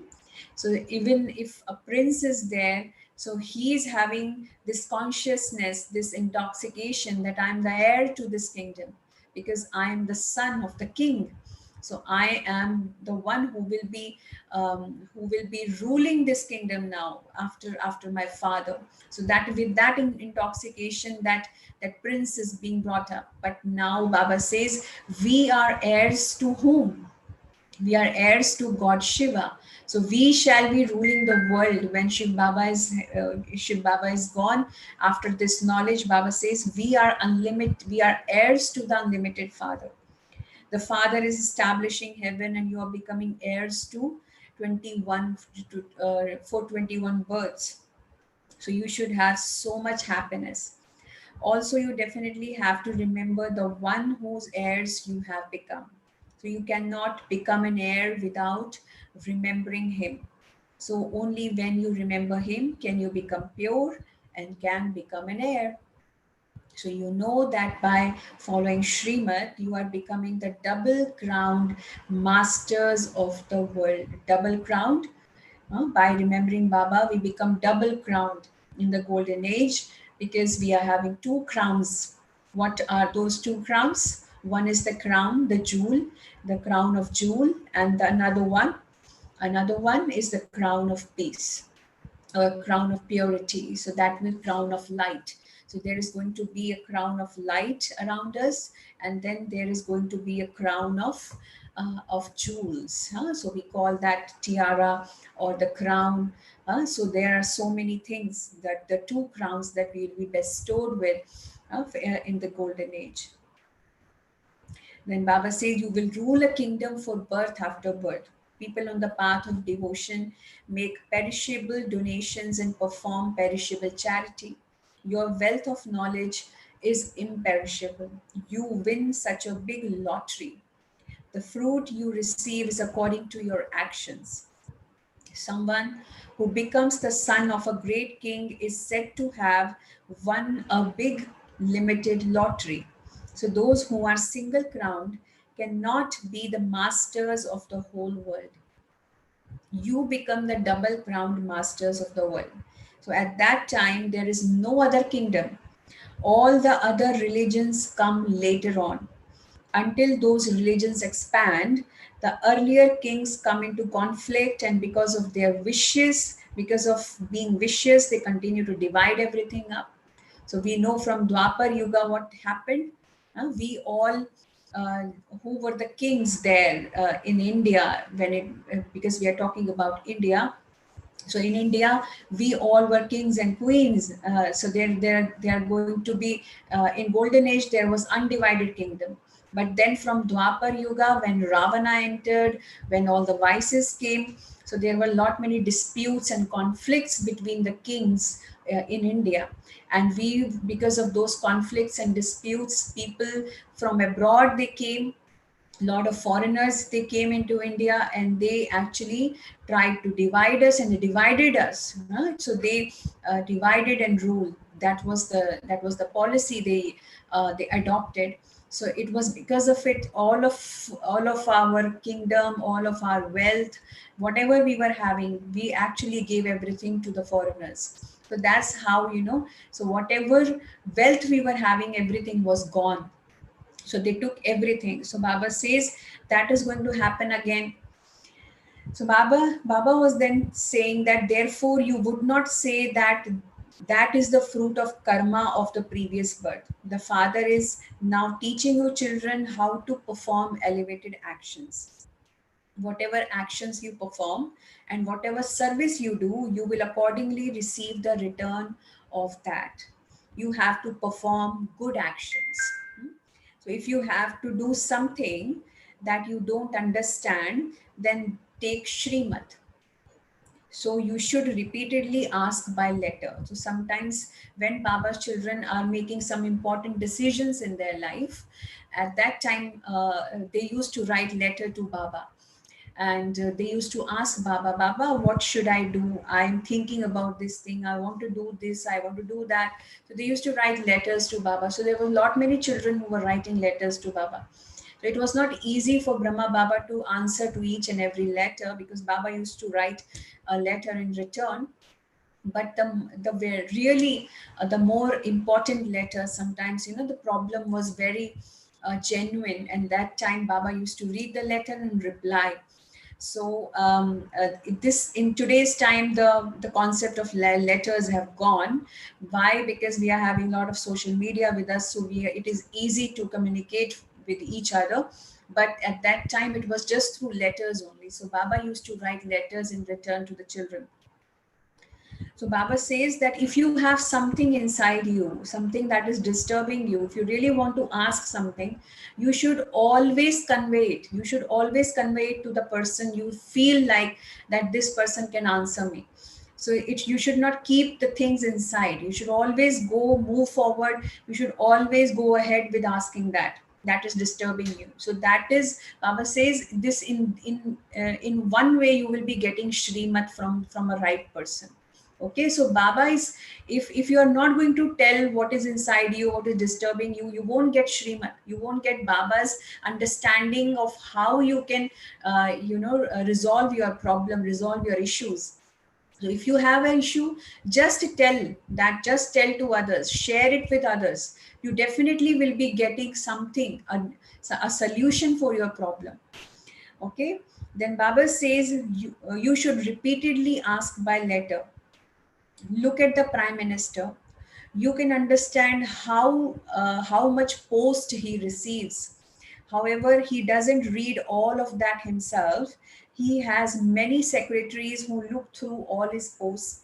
So even if a prince is there, so he is having this consciousness, this intoxication, that I'm the heir to this kingdom because I am the son of the king. So I am the one who will be ruling this kingdom now after my father. So that with that intoxication, that prince is being brought up. But now Baba says, we are heirs to whom? We are heirs to God Shiva. So we shall be ruling the world when Shiv Baba is gone. After this knowledge, Baba says we are unlimited. We are heirs to the unlimited Father. The Father is establishing heaven, and you are becoming heirs to 21 for 21 births. So you should have so much happiness. Also, you definitely have to remember the one whose heirs you have become. So you cannot become an heir without remembering him. So only when you remember him can you become pure and can become an heir. So you know that by following Srimad, you are becoming the double crowned masters of the world. Double crowned. By remembering Baba, we become double crowned in the golden age because we are having two crowns. What are those two crowns? One is the crown, the jewel, the crown of jewel, and another one is the crown of peace, a crown of purity. So that means crown of light. So there is going to be a crown of light around us, and then there is going to be a crown of jewels. So we call that tiara or the crown. So there are so many things that the two crowns that we will be bestowed with in the golden age. Then Baba says, you will rule a kingdom for birth after birth. People on the path of devotion make perishable donations and perform perishable charity. Your wealth of knowledge is imperishable. You win such a big lottery. The fruit you receive is according to your actions. Someone who becomes the son of a great king is said to have won a big limited lottery. So those who are single crowned cannot be the masters of the whole world. You become the double crowned masters of the world. So at that time, there is no other kingdom. All the other religions come later on. Until those religions expand, the earlier kings come into conflict, and because of their wishes, because of being vicious, they continue to divide everything up. So we know from Dwapar Yuga what happened. We all who were the kings there in India when it because we are talking about India. So in India, we all were kings and queens. So they are going to be in golden age. There was undivided kingdom. But then from Dwapar Yuga, when Ravana entered, when all the vices came, so there were a lot many disputes and conflicts between the kings in India. And we, because of those conflicts and disputes, people from abroad they came, lot of foreigners they came into India, and they actually tried to divide us, and they divided us, right? So they divided and ruled. That was the policy they adopted. So it was because of it, all of our kingdom, all of our wealth, whatever we were having, we actually gave everything to the foreigners. So that's how, so whatever wealth we were having, everything was gone. So they took everything. So Baba says that is going to happen again. So Baba was then saying that therefore you would not say that that is the fruit of karma of the previous birth. The father is now teaching your children how to perform elevated actions. Whatever actions you perform and whatever service you do, you will accordingly receive the return of that. You have to perform good actions. So if you have to do something that you don't understand, then take Shrimad. So you should repeatedly ask by letter. So sometimes when Baba's children are making some important decisions in their life, at that time they used to write letter to Baba, and they used to ask Baba, what should I do? I'm thinking about this thing. I want to do this. I want to do that. So they used to write letters to Baba. So there were a lot many children who were writing letters to Baba. So it was not easy for Brahma Baba to answer to each and every letter, because Baba used to write a letter in return. But really the more important letter, sometimes the problem was very genuine, and that time Baba used to read the letter and reply. So this in today's time, the concept of letters have gone. Why? Because we are having a lot of social media with us, so it is easy to communicate with each other. But at that time it was just through letters only. So Baba used to write letters in return to the children. So Baba says that if you have something inside you, something that is disturbing you, if you really want to ask something, you should always convey it. You should always convey it to the person you feel like that this person can answer me. So you should not keep the things inside. You should always go move forward. You should always go ahead with asking that is disturbing you. So that is, Baba says this, in one way you will be getting Shrimat from a right person. Okay, so Baba is, if you are not going to tell what is inside you, what is disturbing you, you won't get Shrimat, you won't get Baba's understanding of how you can resolve your problem, resolve your issues. So if you have an issue, just tell that, just tell to others, share it with others. You definitely will be getting something, a solution for your problem. Okay. Then Baba says you should repeatedly ask by letter. Look at the Prime Minister. You can understand how much post he receives. However, he doesn't read all of that himself. He has many secretaries who look through all his posts.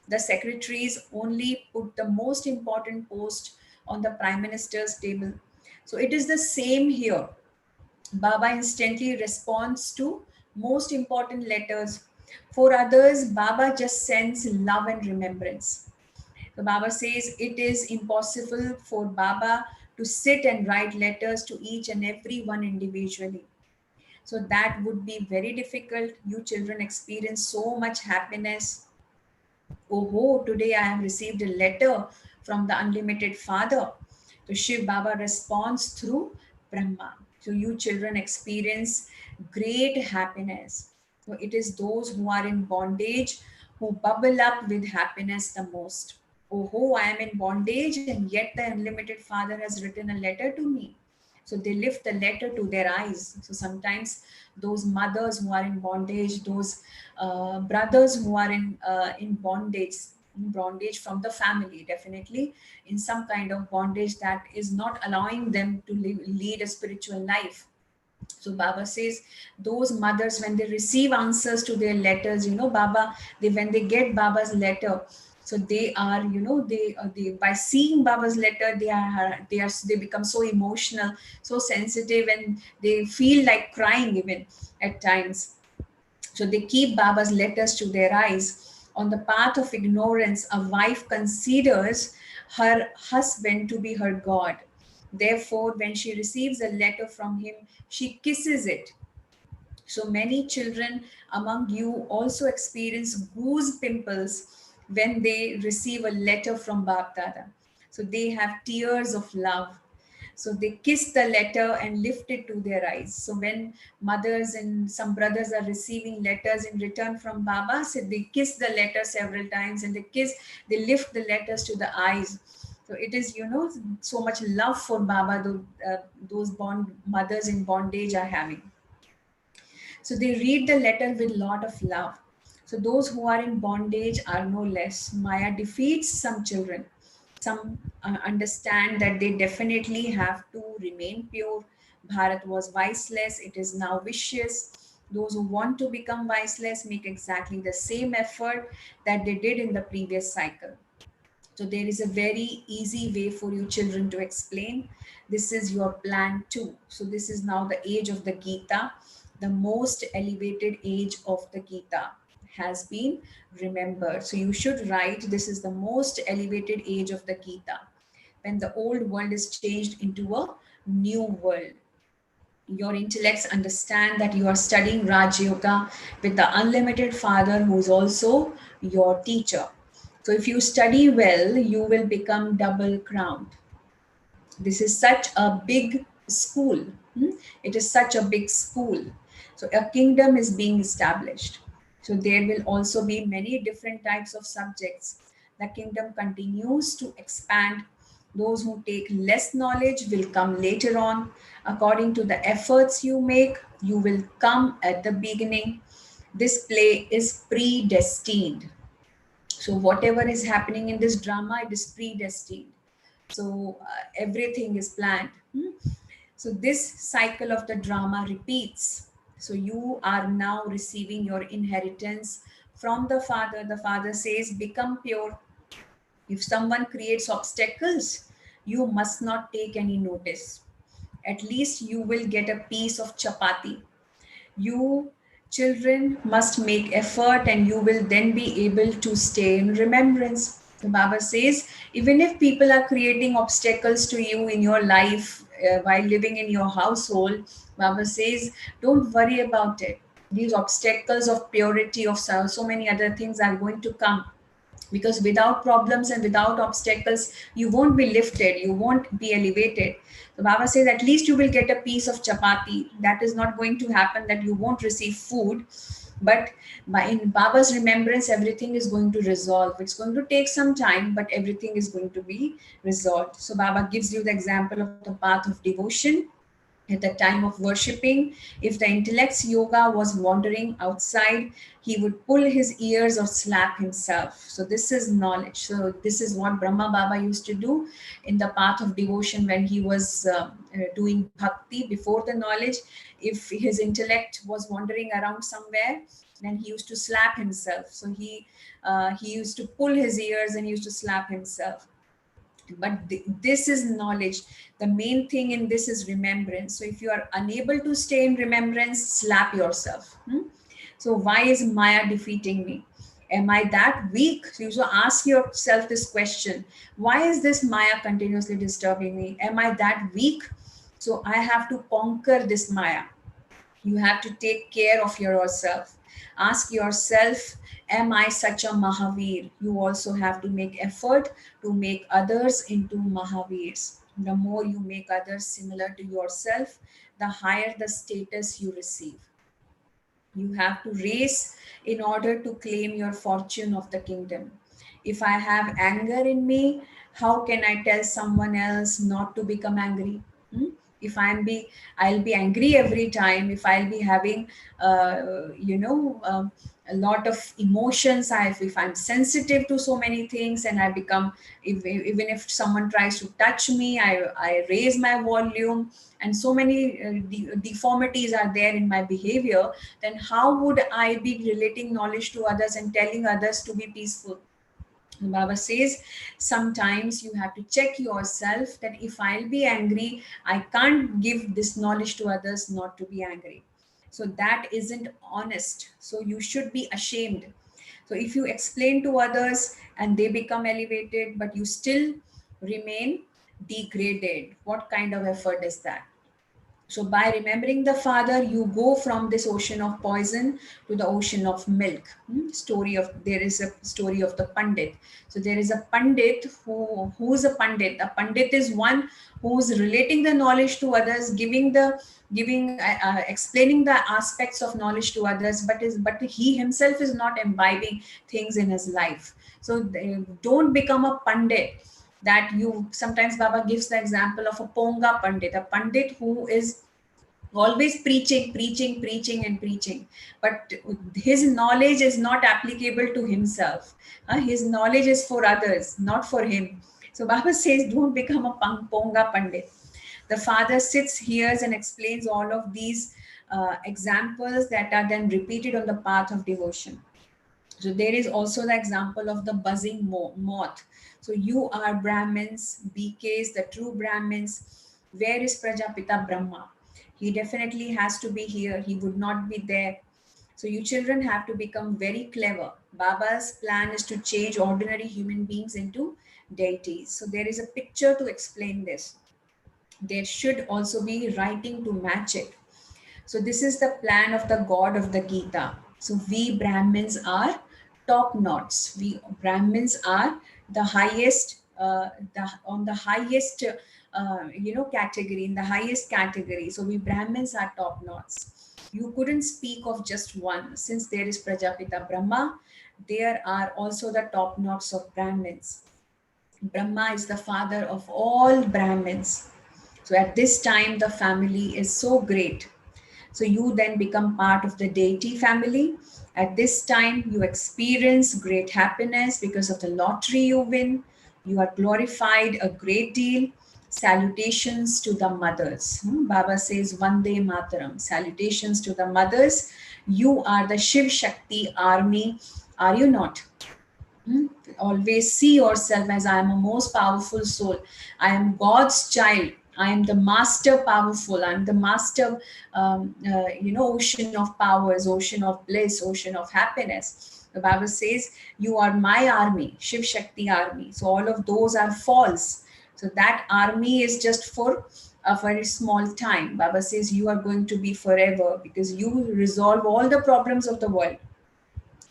The secretaries only put the most important post on the Prime Minister's table. So it is the same here. Baba instantly responds to most important letters. For others, Baba just sends love and remembrance. So Baba says it is impossible for Baba to sit and write letters to each and every one individually. So that would be very difficult. You children experience so much happiness. Oh, today I have received a letter from the Unlimited Father. So Shiv Baba responds through Brahma. So you children experience great happiness. So it is those who are in bondage who bubble up with happiness the most. Oh, I am in bondage, and yet the Unlimited Father has written a letter to me. So they lift the letter to their eyes. So sometimes those mothers who are in bondage, those brothers who are in bondage from the family, definitely in some kind of bondage that is not allowing them to lead a spiritual life. So Baba says those mothers, when they receive answers to their letters, Baba, they when they get Baba's letter, so they are, they by seeing Baba's letter, they become so emotional, so sensitive, and they feel like crying even at times. So they keep Baba's letters to their eyes. On the path of ignorance, a wife considers her husband to be her God. Therefore, when she receives a letter from him, she kisses it. So many children among you also experience goose pimples when they receive a letter from Bap Dada. So they have tears of love. So they kiss the letter and lift it to their eyes. So when mothers and some brothers are receiving letters in return from Baba, so they kiss the letter several times, and they lift the letters to the eyes. So it is, so much love for Baba, those mothers in bondage are having. So they read the letter with lot of love. So those who are in bondage are no less. Maya defeats some children. Some understand that they definitely have to remain pure. Bharat was viceless, it is now vicious. Those who want to become viceless make exactly the same effort that they did in the previous cycle. So there is a very easy way for you children to explain. This is your plan too. So this is now the age of the Gita. The most elevated age of the Gita has been remembered. So you should write, this is the most elevated age of the Gita, when the old world is changed into a new world. Your intellects understand that you are studying Raj Yoga with the Unlimited Father, who is also your teacher. So if you study well, you will become double crowned. This is such a big school. It is such a big school. So a kingdom is being established. So there will also be many different types of subjects. The kingdom continues to expand. Those who take less knowledge will come later on. According to the efforts you make, you will come at the beginning. This play is predestined. So whatever is happening in this drama, it is predestined. So everything is planned. So this cycle of the drama repeats. So you are now receiving your inheritance from the Father. The Father says, become pure. If someone creates obstacles, you must not take any notice. At least you will get a piece of chapati. You Children must make effort, and you will then be able to stay in remembrance. The Baba says, even if people are creating obstacles to you in your life while living in your household, Baba says, don't worry about it. These obstacles of purity, of so many other things are going to come, because without problems and without obstacles you won't be lifted, you won't be elevated. So Baba says at least you will get a piece of chapati. That is not going to happen, that you won't receive food, but in Baba's remembrance everything is going to resolve. It's going to take some time, but everything is going to be resolved. So Baba gives you the example of the path of devotion. At the time of worshipping, if the intellect's yoga was wandering outside, he would pull his ears or slap himself. So, this is knowledge. So, this is what Brahma Baba used to do in the path of devotion when he was doing bhakti before the knowledge. If his intellect was wandering around somewhere, then he used to slap himself. So, he used to pull his ears and he used to slap himself. But this is knowledge. The main thing in this is remembrance. So if you are unable to stay in remembrance, slap yourself. So why is Maya defeating me? Am I that weak? So you should ask yourself this question. Why is this Maya continuously disturbing me? Am I that weak? So I have to conquer this Maya. You have to take care of yourself. Ask yourself, am I such a Mahavir? You also have to make effort to make others into Mahavirs. The more you make others similar to yourself, the higher the status you receive. You have to race in order to claim your fortune of the kingdom. If I have anger in me, how can I tell someone else not to become angry? Hmm? If I'll be angry every time. If I'll be having, a lot of emotions. If I'm sensitive to so many things, and I become, even if someone tries to touch me, I raise my volume, and so many deformities are there in my behavior, then how would I be relating knowledge to others and telling others to be peaceful? Baba says sometimes you have to check yourself that if I'll be angry, I can't give this knowledge to others not to be angry. So that isn't honest. So you should be ashamed. So if you explain to others and they become elevated, but you still remain degraded, what kind of effort is that? So by remembering the father, you go from this ocean of poison to the ocean of milk. There is a story of the pandit. So there is a pandit who's a pandit. A pandit is one who's relating the knowledge to others, explaining the aspects of knowledge to others, but he himself is not imbibing things in his life. So don't become a pandit. That you sometimes Baba gives the example of a ponga pandit, a pandit who is always preaching and preaching, but his knowledge is not applicable to himself. His knowledge is for others, not for him. So Baba says, don't become a ponga pandit. The father sits, hears, and explains all of these examples that are then repeated on the path of devotion. So there is also the example of the buzzing moth. So you are Brahmins, BKs, the true Brahmins. Where is Prajapita Brahma? He definitely has to be here. He would not be there. So you children have to become very clever. Baba's plan is to change ordinary human beings into deities. So there is a picture to explain this. There should also be writing to match it. So this is the plan of the God of the Gita. So we Brahmins are top knots. We Brahmins are the highest, on the highest, category, in the highest category. So we Brahmins are top knots. You couldn't speak of just one. Since there is Prajapita Brahma, there are also the top knots of Brahmins. Brahma is the father of all Brahmins. So at this time, the family is so great. So you then become part of the deity family. At this time, you experience great happiness because of the lottery you win. You are glorified a great deal. Salutations to the mothers. Baba says, Vande Mataram. Salutations to the mothers. You are the Shiv Shakti army, are you not? Always see yourself as I am a most powerful soul. I am God's child. I am the master powerful. I'm the master, ocean of powers, ocean of bliss, ocean of happiness. The Bible says, you are my army, Shiv Shakti army. So all of those are false. So that army is just for a very small time. Baba says you are going to be forever because you resolve all the problems of the world,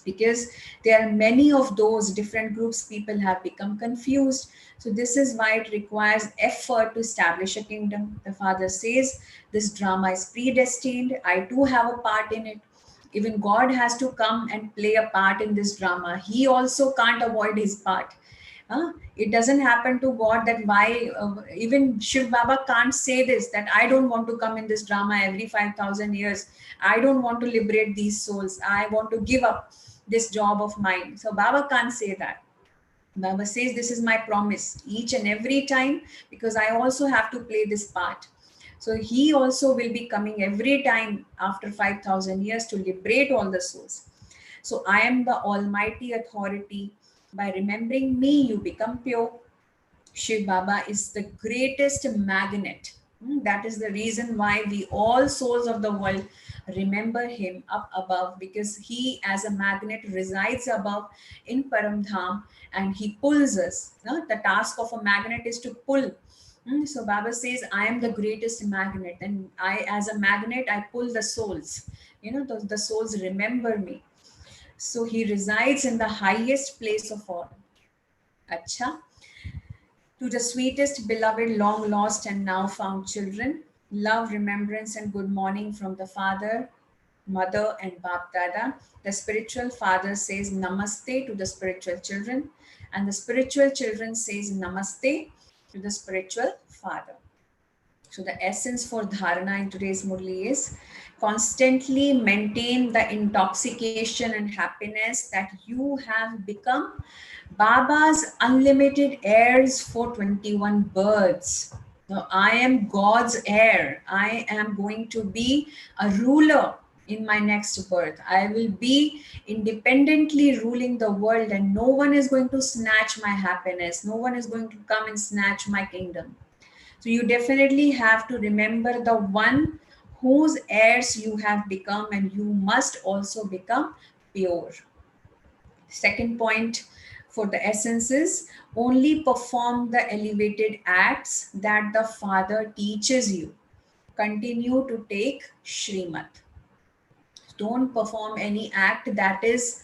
because there are many of those different groups people have become confused. So this is why it requires effort to establish a kingdom. The father says this drama is predestined, I too have a part in it. Even God has to come and play a part in this drama. He also can't avoid his part. It doesn't happen to God that why, even Shiv Baba can't say this, that I don't want to come in this drama every 5,000 years. I don't want to liberate these souls. I want to give up this job of mine. So Baba can't say that. Baba says, this is my promise each and every time, because I also have to play this part. So he also will be coming every time after 5,000 years to liberate all the souls. So I am the almighty authority. By remembering me, you become pure. Shiv Baba is the greatest magnet. That is the reason why we all souls of the world remember him up above, because he as a magnet resides above in Paramdham and he pulls us. The task of a magnet is to pull. So Baba says, I am the greatest magnet, and I, as a magnet, I pull the souls. The souls remember me. So he resides in the highest place of all. Acha. To the sweetest, beloved, long lost, and now found children, love, remembrance, and good morning from the Father, Mother, and Bap Dada. The spiritual father says Namaste to the spiritual children, and the spiritual children says Namaste to the spiritual father. So the essence for dharana in today's Murli is constantly maintain the intoxication and happiness that you have become Baba's unlimited heirs for 21 births. Now, I am God's heir. I am going to be a ruler in my next birth. I will be independently ruling the world, and no one is going to snatch my happiness. No one is going to come and snatch my kingdom. So you definitely have to remember the one whose heirs you have become, and you must also become pure. Second point for the essence is only perform the elevated acts that the Father teaches you. Continue to take Shrimat. Don't perform any act that is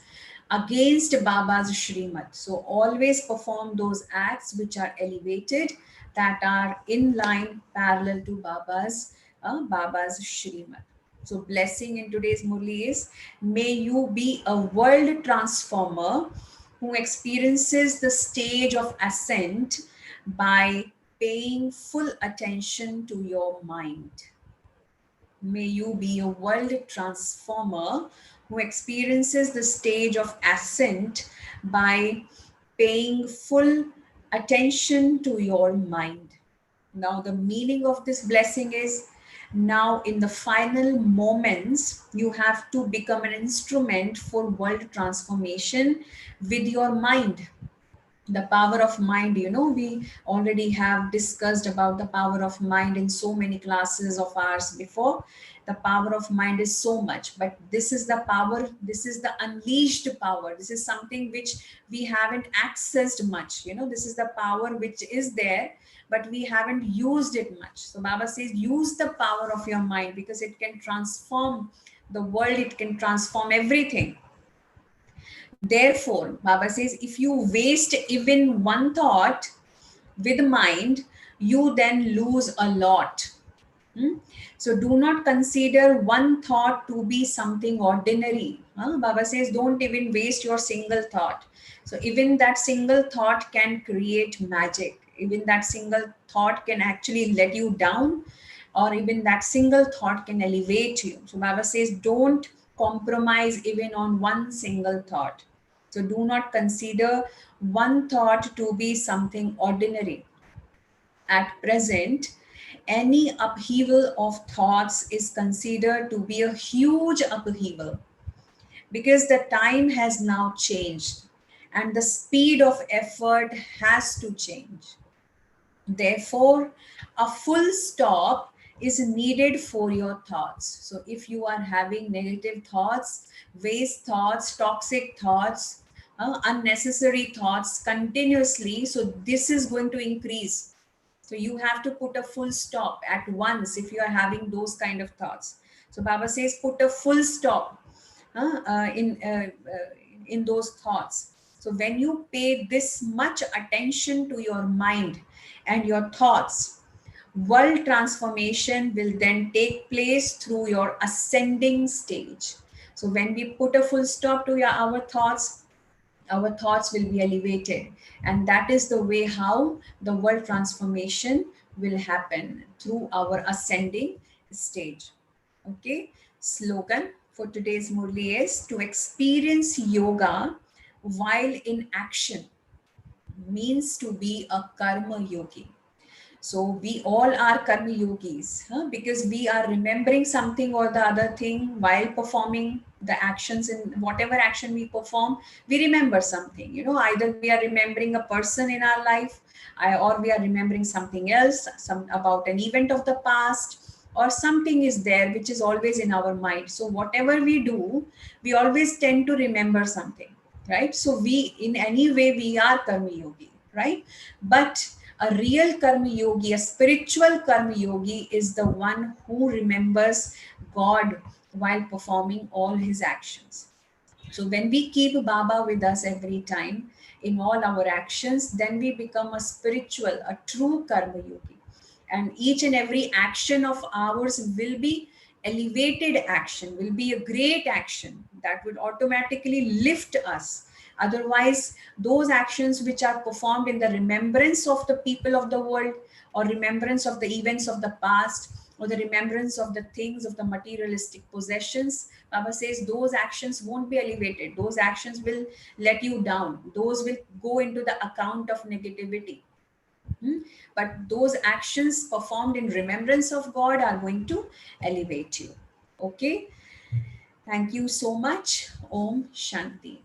against Baba's Shrimat. So always perform those acts which are elevated, that are in line, parallel to Baba's Shrimat. So blessing in today's Murli is, may you be a world transformer who experiences the stage of ascent by paying full attention to your mind. May you be a world transformer who experiences the stage of ascent by paying full attention to your mind. Now, the meaning of this blessing is, now in the final moments, you have to become an instrument for world transformation with your mind. The power of mind, we already have discussed about the power of mind in so many classes of ours before. The power of mind is so much, but this is the power, this is the unleashed power, this is something which we haven't accessed much. This is the power which is there, but we haven't used it much. So Baba says, use the power of your mind, because it can transform the world, it can transform everything. Therefore, Baba says, if you waste even one thought with mind, you then lose a lot. So do not consider one thought to be something ordinary. Baba says, don't even waste your single thought. So even that single thought can create magic. Even that single thought can actually let you down, or even that single thought can elevate you. So Baba says, don't compromise even on one single thought. So do not consider one thought to be something ordinary. At present, any upheaval of thoughts is considered to be a huge upheaval, because the time has now changed and the speed of effort has to change. Therefore, a full stop is needed for your thoughts. So, if you are having negative thoughts, waste thoughts, toxic thoughts, unnecessary thoughts continuously, so this is going to increase. So, you have to put a full stop at once if you are having those kind of thoughts. So, Baba says, put a full stop in those thoughts. So when you pay this much attention to your mind and your thoughts, world transformation will then take place through your ascending stage. So when we put a full stop to our thoughts will be elevated, and that is the way how the world transformation will happen through our ascending stage. Okay, slogan for today's Murli is to experience yoga while in action means to be a karma yogi. So we all are karma yogis, because we are remembering something or the other thing while performing the actions. In whatever action we perform, we remember something. Either we are remembering a person in our life, or we are remembering something else, some about an event of the past, or something is there which is always in our mind. So whatever we do, we always tend to remember something, right? So we, in any way, we are karma yogi, right? But a real karma yogi, a spiritual karma yogi, is the one who remembers God while performing all his actions. So when we keep Baba with us every time in all our actions, then we become a spiritual, a true karma yogi. And each and every action of ours will be elevated action, will be a great action that would automatically lift us. Otherwise, those actions which are performed in the remembrance of the people of the world, or remembrance of the events of the past, or the remembrance of the things of the materialistic possessions, Baba says those actions won't be elevated. Those actions will let you down. Those will go into the account of negativity. Hmm? But those actions performed in remembrance of God are going to elevate you. Okay. Thank you so much. Om Shanti.